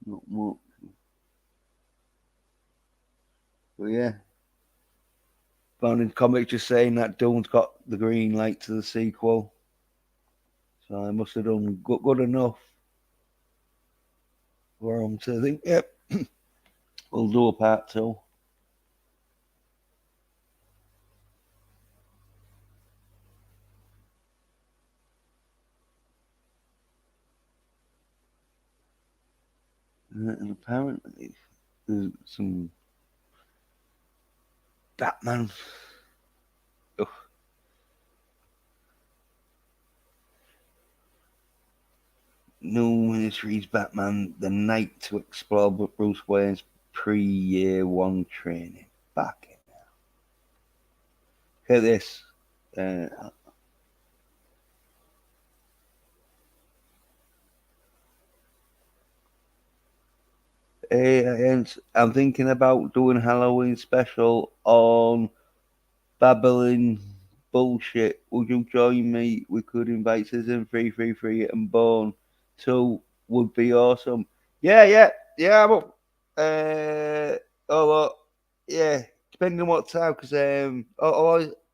Not much. But yeah, found in comics just saying that Dune's got the green light to the sequel. So I must have done good enough for them to think, yep, we'll do a part two. And apparently there's some Batman. Ugh. New Ministries Batman, the night to explore Bruce Wayne's pre-year one training. Back in now. Look at this. And I'm thinking about doing Halloween special on Babbling Bullshit. Would you join me? We could invite Citizen 333 and Bone. 2 would be awesome. Yeah, I'm up. Well, yeah, depending on what time, because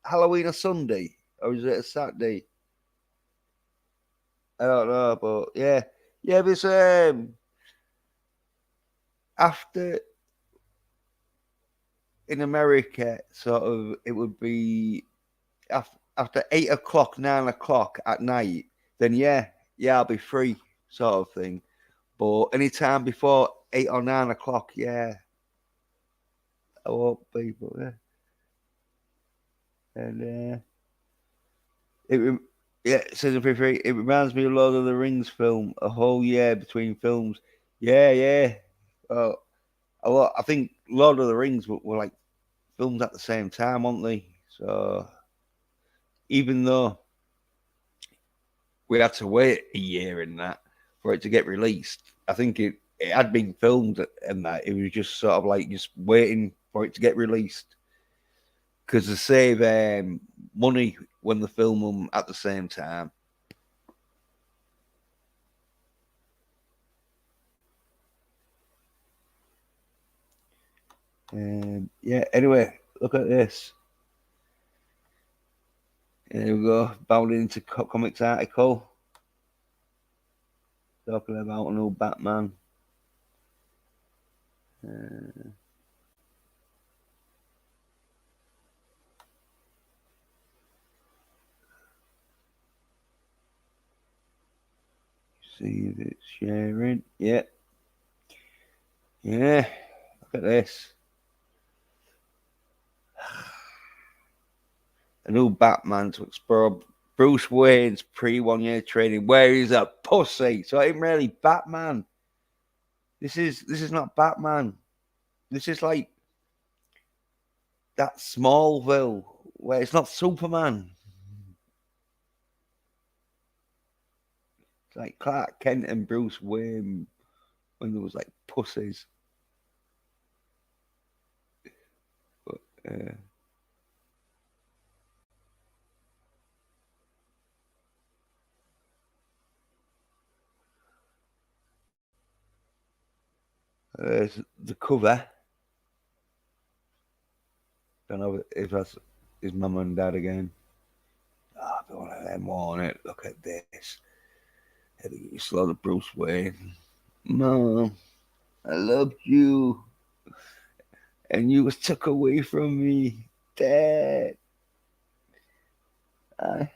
Halloween or Sunday, or is it a Saturday? I don't know, but yeah, this after in America, sort of, it would be after 8 o'clock, 9 o'clock at night. Then I'll be free, sort of thing. But any time before 8 or 9 o'clock, I won't be. But and it season 3. It reminds me of Lord of the Rings film. A whole year between films. Yeah. A lot. I think Lord of the Rings were like filmed at the same time, weren't they? So even though we had to wait a year in that for it to get released, I think it had been filmed and that it was just sort of like just waiting for it to get released because to save money when they film them at the same time. Anyway, look at this. Here we go, bounding into comics article talking about an old Batman. See if it's sharing. Yeah. Look at this. A new Batman to explore Bruce Wayne's pre-1 year training, where he's a pussy. So it ain't really Batman. This is not Batman. This is like that Smallville where it's not Superman. It's like Clark Kent and Bruce Wayne when there was like pussies. But, there's the cover. Don't know if that's his mum and dad again. Oh, I don't want them on it. Look at this. It's a lot of Bruce Wayne. Mom, I loved you. And you was took away from me. Dad. I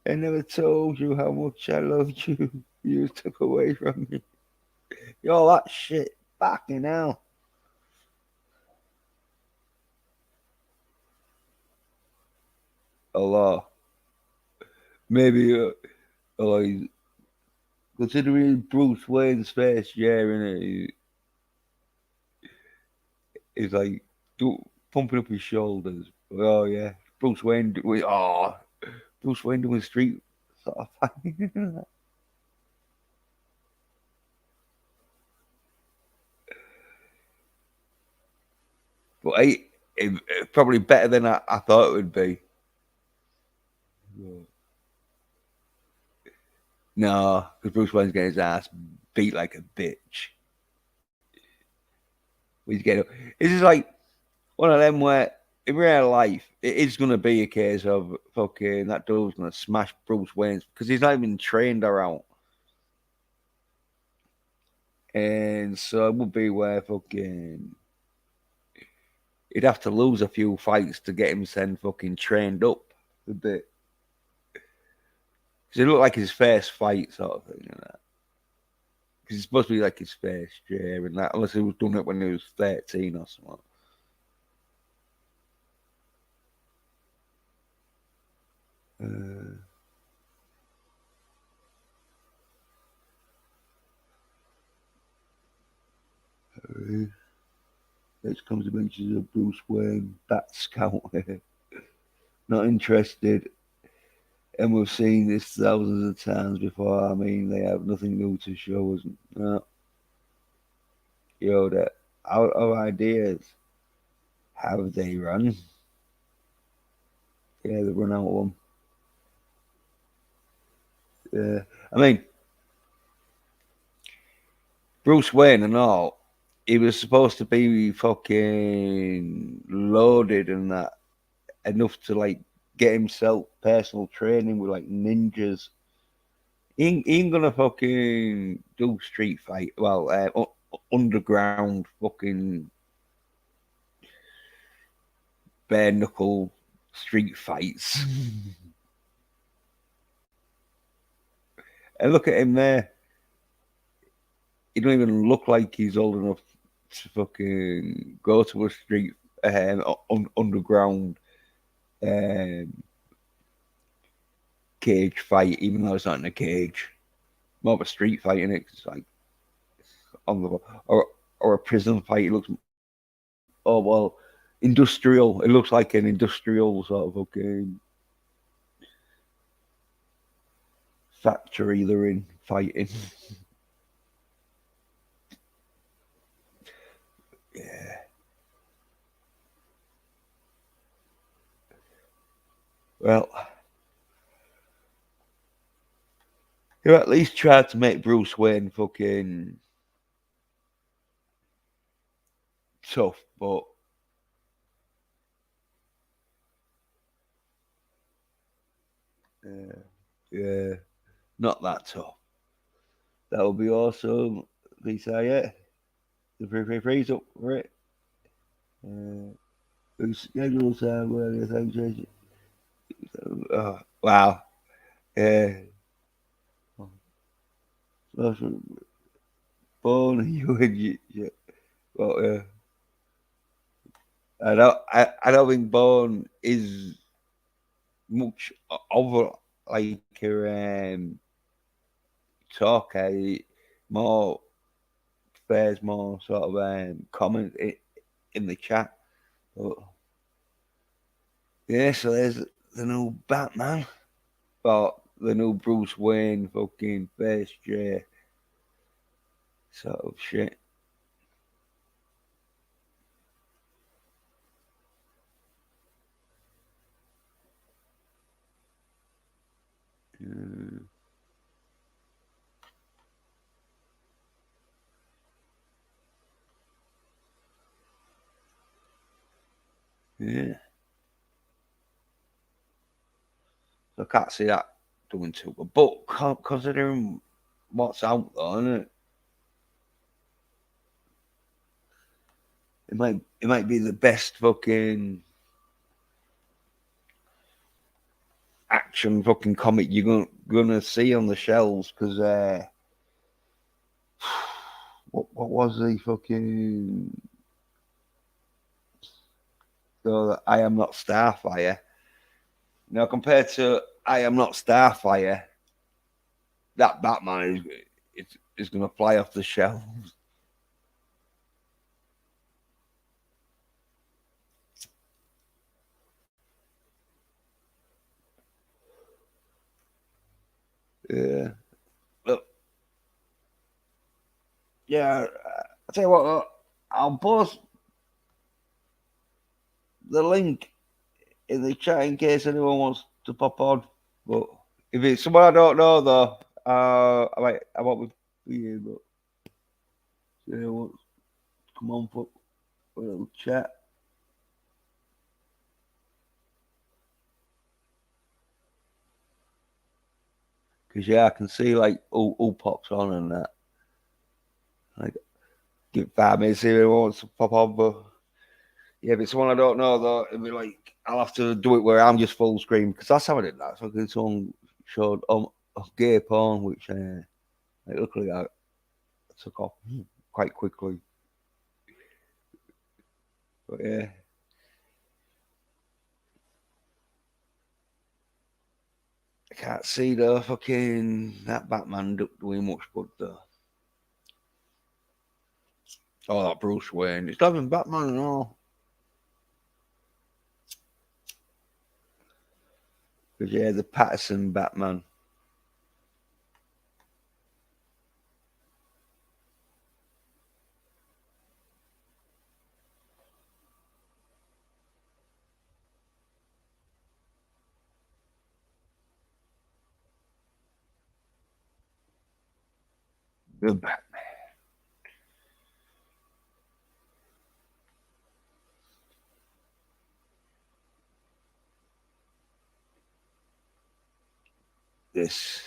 never told you how much I loved you. You was took away from me. Yo, that shit back now. A lot. Maybe considering Bruce Wayne's first year in it, he's like pumping up his shoulders. Oh yeah, Bruce Wayne. Bruce Wayne doing street sort of thing. But it probably better than I thought it would be. No, because Bruce Wayne's getting his ass beat like a bitch. He's getting. This is like one of them where in real life, it is going to be a case of fucking that dude's going to smash Bruce Wayne because he's not even trained around. And so it would be where fucking he'd have to lose a few fights to get himself fucking trained up a bit. Because it looked like his first fight sort of thing, you know. Because it's supposed to be like his first year and that, unless he was doing it when he was 13 or something. Next comes the mentions of Bruce Wayne, Bat Scout. Not interested. And we've seen this thousands of times before. I mean, they have nothing new to show us. No. Yoda, out of ideas. Have they run? Yeah, they've run out of them. Yeah. I mean, Bruce Wayne and all, he was supposed to be fucking loaded and that, enough to like get himself personal training with like ninjas. He ain't gonna fucking do street fight. Well, underground fucking bare knuckle street fights. And look at him there. He don't even look like he's old enough to fucking go to a street underground um, cage fight, even though it's not in a cage. More of a street fight, in it. It's like on the or a prison fight. It looks well industrial. It looks like an industrial sort of factory they're in fighting. Yeah. Well, you at least tried to make Bruce Wayne fucking tough, but yeah, not that tough. That would be awesome. Please say it. The freeze up for it. Who schedules where the thing wow. Yeah. Bone, you and you. Well, yeah. I don't think Bone is much over like a talker. More fares, more sort of comment in the chat. But yeah, so there's the new Batman. But the new Bruce Wayne fucking first year sort of shit. Uh, yeah. So I can't see that doing too good. But considering what's out there, innit, it might be the best fucking action fucking comic you're gonna see on the shelves because what was the fucking I Am Not Starfire? Now compared to I Am Not Starfire, that Batman is gonna fly off the shelves. Yeah. Look, yeah. I tell you what, I'll post the link in the chat in case anyone wants to pop on. But if it's someone I don't know, though, I won't be here. But yeah, come on for a little chat. Because yeah, I can see like who pops on and that. Like give 5 minutes see if it wants to pop on, but yeah, if it's one I don't know though, it'd be like I'll have to do it where I'm just full screen because that's how I did that. So someone showed gay porn, which like, luckily I took off quite quickly. But yeah. I can't see the fucking that Batman doing much good though. Oh, that Bruce Wayne. It's not even Batman at all. Because yeah, the Patterson Batman. The Batman. This.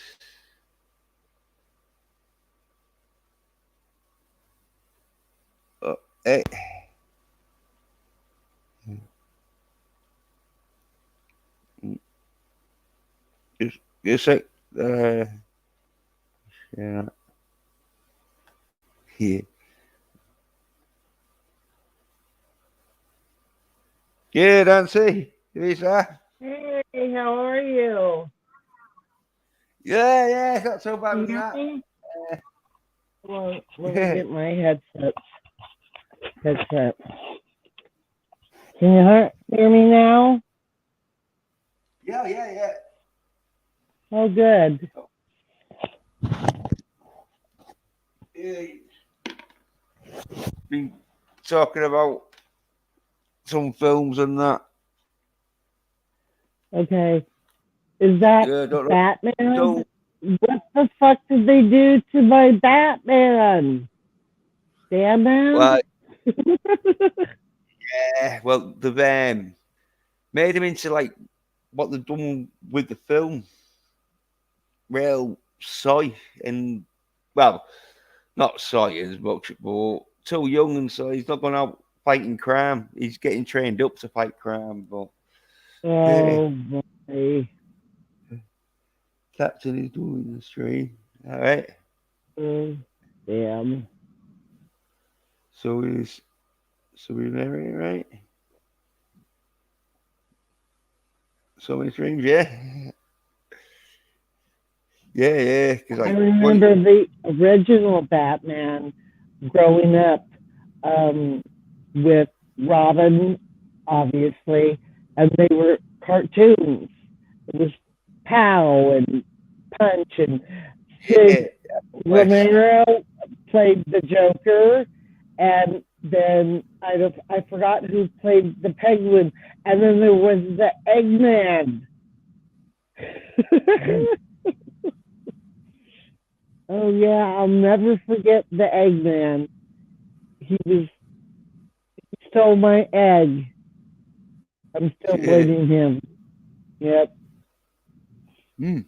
Hey. Just like yeah. Yeah. Yeah, Nancy. Lisa. Hey, how are you? Yeah, it's not so bad Can as you that. hear me? Well, let me Yeah. get my headset. Can you hear me now? Yeah. Oh, good. Yeah. Been talking about some films and that. Okay. Is that Yeah, don't know. Batman? Don't. What the fuck did they do to my Batman? Damn man? Well, yeah. Well, they've made him into like what they've done with the film. Real soy and well, not soy as much, but too young and so he's not going out fighting crime. He's getting trained up to fight crime, but yeah, Oh, boy. Captain is doing the stream. All right. Oh, damn. So we're there, right? So many streams, yeah. Yeah, because I like what remember the original Batman growing up um, with Robin, obviously, and they were cartoons. It was Pow and Punch, and yeah, Sid West. Romero played the Joker, and then I forgot who played the Penguin, and then there was the Eggman. Mm. Oh yeah, I'll never forget the Eggman. He stole my egg. I'm still Yeah. blaming him. Yep. Mm.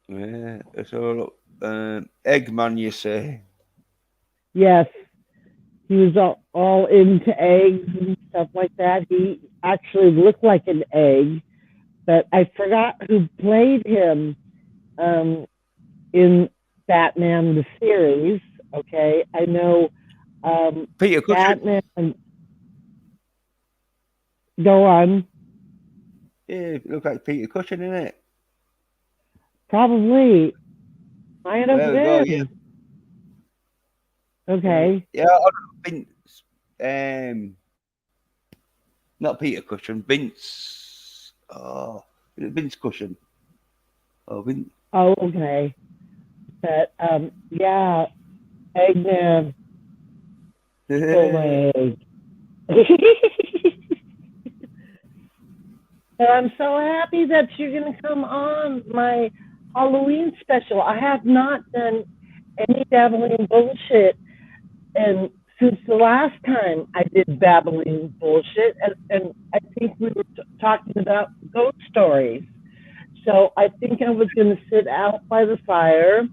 Yeah. So Eggman, you say? Yes. He was all into eggs and stuff like that. He actually looked like an egg, but I forgot who played him um, in Batman the series. Okay, I know Peter Cushing. Batman. Go on. Yeah, it looks like Peter Cushing, innit? Probably might have There we go. been. Okay. Yeah. I don't know, not Peter Cushing, Vince. Oh, is it Vince Cushing? Oh, Vince. Oh, okay. But yeah, Eggman stole my egg. And I'm so happy that you're going to come on my Halloween special. I have not done any dabbling bullshit, and since the last time I did babbling bullshit, and I think we were talking about ghost stories. So I think I was going to sit out by the fire.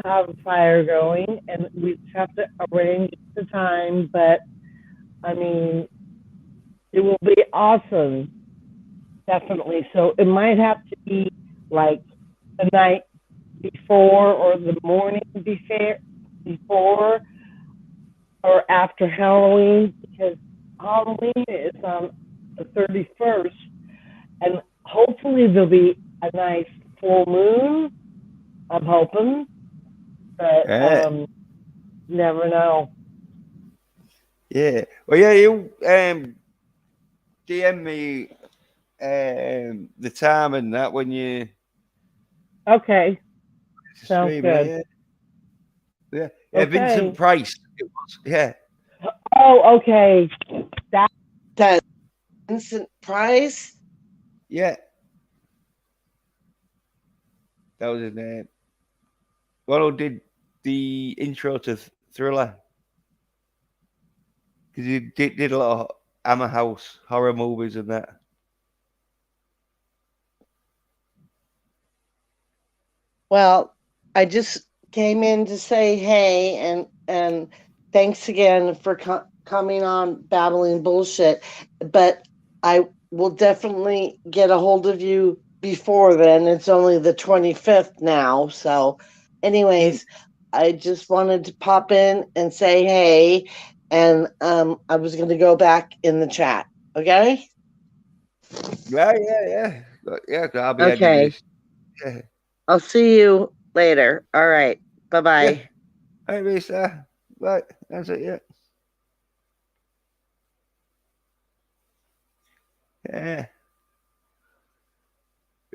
Have a fire going, and we just have to arrange the time. But I mean, it will be awesome, definitely. So it might have to be like the night before or the morning before or after Halloween, because Halloween is on the 31st, and hopefully there'll be a nice full moon. I'm hoping, but Yeah, never know. yeah. Well, yeah, you DM me the time and that when you Okay, sounds stream, good. yeah, yeah, yeah. Vincent Okay. Price, it was, yeah, Oh, okay. That That Vincent Price. yeah, that was his name. Well, who did the intro to Thriller because he did a lot of Hammer House horror movies and that. Well, I just came in to say hey and thanks again for coming on babbling bullshit. But I will definitely get a hold of you before then. It's only the 25th now. So, Mm. anyways, I just wanted to pop in and say hey. And I was going to go back in the chat. Okay. Yeah, yeah, yeah, yeah. 'Cause I'll be ending Okay. this. Yeah, I'll see you later. All right. Bye yeah. bye. Hey, Lisa. Right, that's it. Yeah, yeah.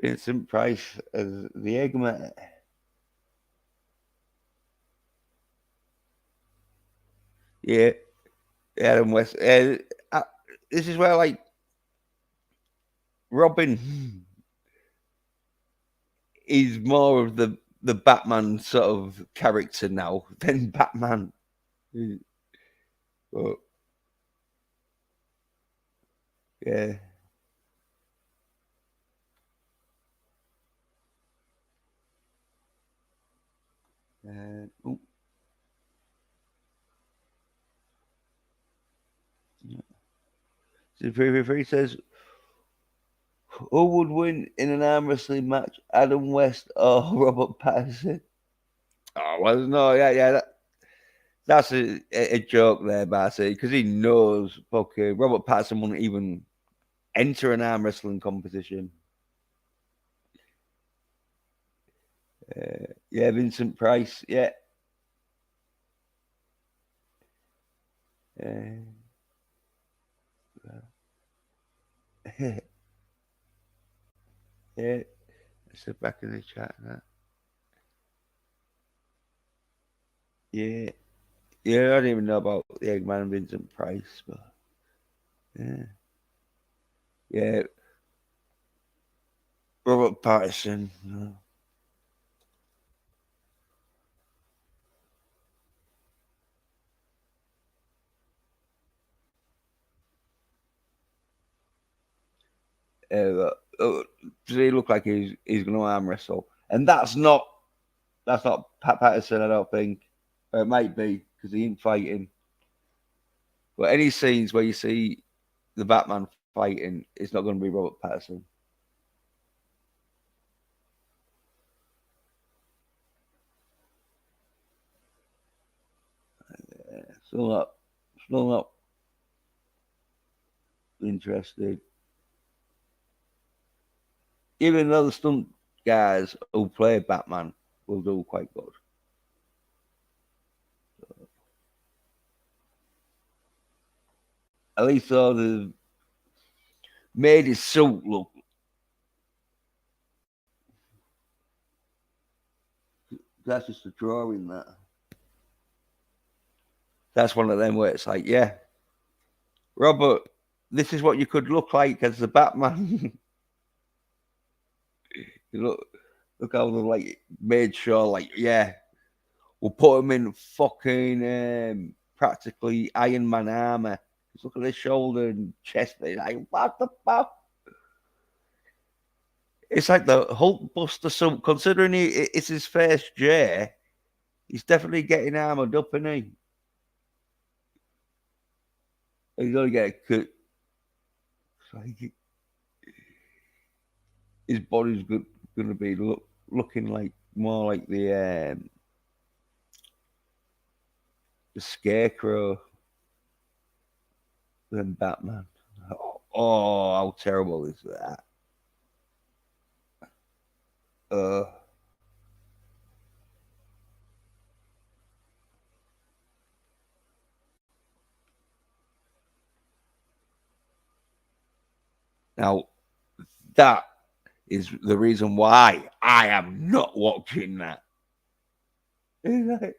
Vincent Price as the Eggman. Yeah, Adam West. Uh, this is where like Robin is more of the Batman sort of character now than Batman. But yeah, oh, so 333 says, who would win in an arm wrestling match, Adam West or Robert Patterson? Oh well, no, yeah, yeah. That's a joke there, Barcy, because he knows fucking Robert Patterson wouldn't even enter an arm wrestling competition. Yeah, Vincent Price. Yeah. Uh, yeah. So back in the chat. That. Yeah. Yeah, I don't even know about the Eggman and Vincent Price, but yeah. Yeah. Robert Patterson. No. Does he look like he's going to arm wrestle? And that's not Pat Patterson. I don't think. It might be because he ain't fighting. But any scenes where you see the Batman fighting, it's not going to be Robert Patterson. Yeah, still not interested. Even though the stunt guys who play Batman will do quite good. At least though they've made his suit look. That's just a drawing. That's one of them where it's like, yeah, Robert, this is what you could look like as the Batman. you look how they like made sure, like, yeah, we'll put him in fucking practically Iron Man armor. Just look at his shoulder and chest. They're like, what the fuck? It's like the Hulkbuster suit. Considering it's his first J, he's definitely getting armored up, isn't he? He's gonna get a cut. Like, his body's gonna be looking like more like the Scarecrow than Batman. Oh, how terrible is that? Uh, Now, that is the reason why I am not watching that. What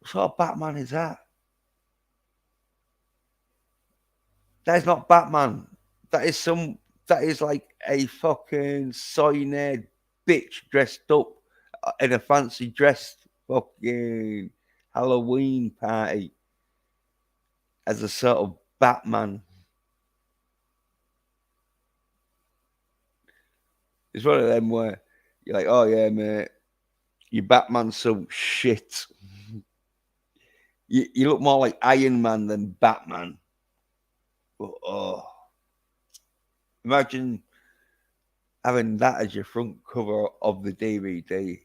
sort of Batman is that? That is not Batman. That is some. That is like a fucking soy-nerd bitch dressed up in a fancy dress fucking Halloween party as a sort of Batman. It's one of them where you're like, oh yeah, mate, your Batman's so shit. You look more like Iron Man than Batman. But oh, imagine having that as your front cover of the DVD.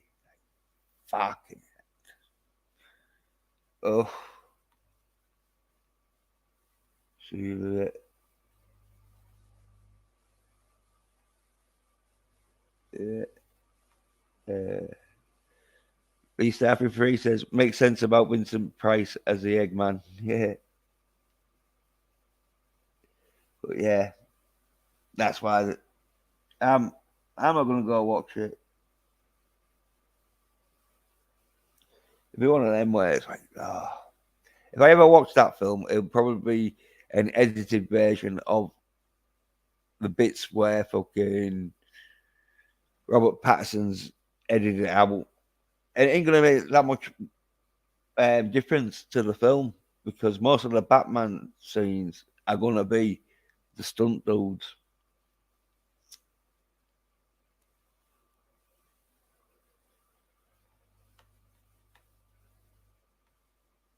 Fucking oh, see that. Yeah. East Africa Free says makes sense about Vincent Price as the Eggman. Yeah, but yeah, that's why I'm not gonna go watch it. It'd be one of them where it's like, oh, if I ever watch that film, it'll probably be an edited version of the bits where fucking Robert Pattinson's edited it out. It ain't gonna make that much difference to the film because most of the Batman scenes are gonna be the stunt dudes.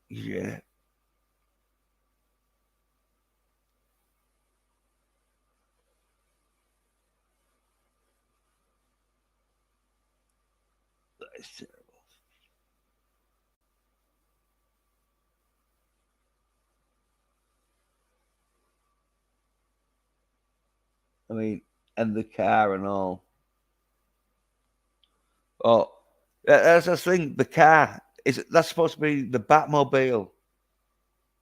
Yeah, that's terrible. I mean, and the car and all. Oh, that's the thing. The car is that's supposed to be the Batmobile,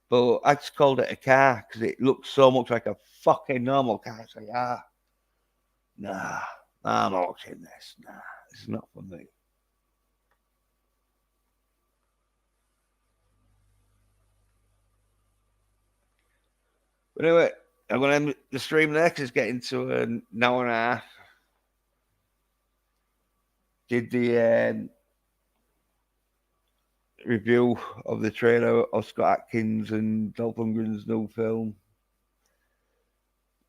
but I just called it a car because it looks so much like a fucking normal car. So yeah, nah, I'm not watching this. Nah, it's not for me. But anyway, I'm gonna end the stream next. It's getting to an hour and a half. Did the review of the trailer of Scott Adkins and Dolph Lundgren's new film,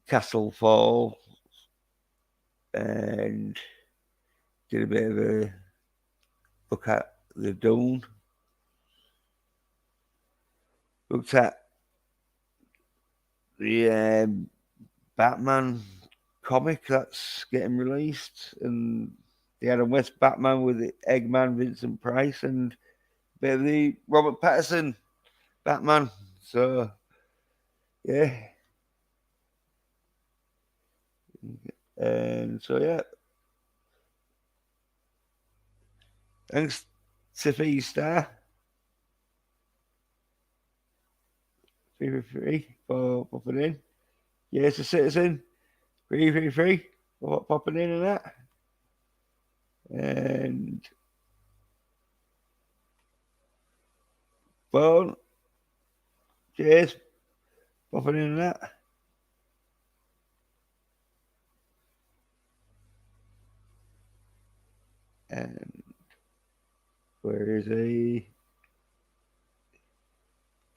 Castle Fall, and did a bit of a look at the Dune. Looked at the Batman comic that's getting released, and the Adam West Batman with the Eggman Vincent Price, and a bit of the Robert Pattinson Batman. So yeah, and so yeah, thanks Sophie Star 333 for popping in. Yes, a citizen 333 for popping in and that. And phone, cheers, popping in and that. And where is he?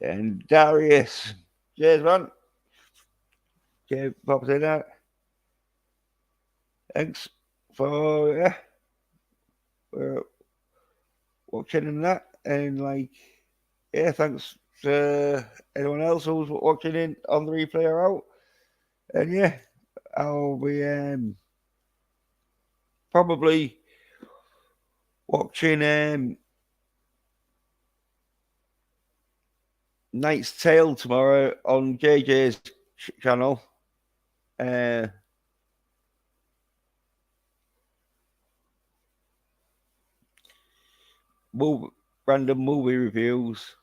And Darius, cheers, man. Cheers, popping in that. thanks for watching and that, and like thanks to anyone else who's watching in on the replay or out. And yeah, I'll be probably watching Knight's Tale tomorrow on JJ's channel. Random movie reviews.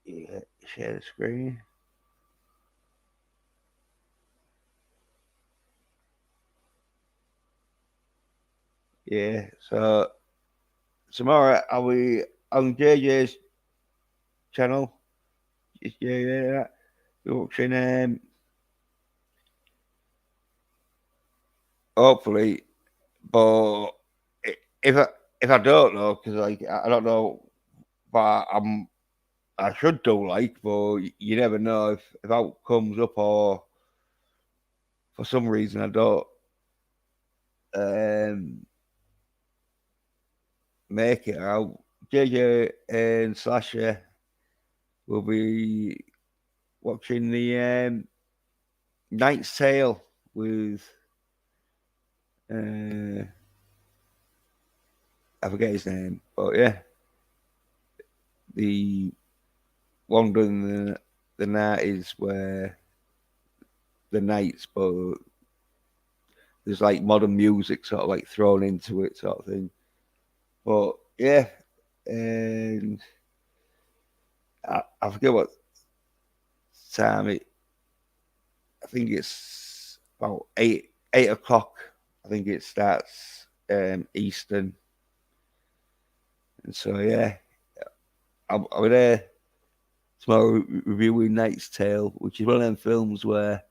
Yeah, share the screen. Yeah, so tomorrow I'll be on JJ's channel. Yeah, watching hopefully, but if I don't know, because like I don't know, but I should do like, but you never know if out comes up or for some reason I don't make it out. JJ and Slasher will be watching the Knight's Tale with I forget his name, but yeah, the one doing the night is where the Knights, but there's like modern music sort of like thrown into it, sort of thing. But yeah, and I forget what time it. I think it's about 8 o'clock. I think it starts Eastern, and so yeah, I'll be there tomorrow reviewing Knight's Tale, which is one of them films where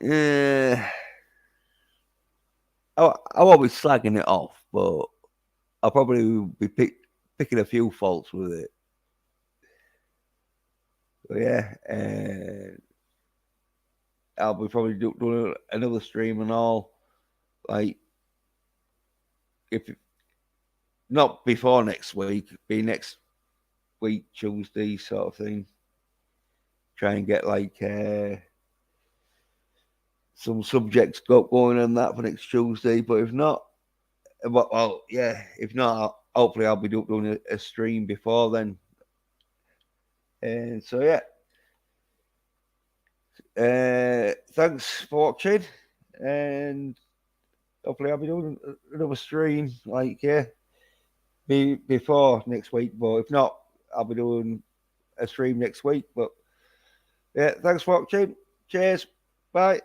I won't be slagging it off, but I'll probably be picking a few faults with it. So yeah, I'll be probably doing another stream and all, like if not before next week, be next week Tuesday sort of thing. Try and get like some subjects going on that for next Tuesday. But if not, well, yeah, if not, hopefully I'll be doing a stream before then. And so yeah, thanks for watching, and hopefully I'll be doing another stream like before next week. But if not, I'll be doing a stream next week. But yeah, thanks for watching. Cheers. Bye.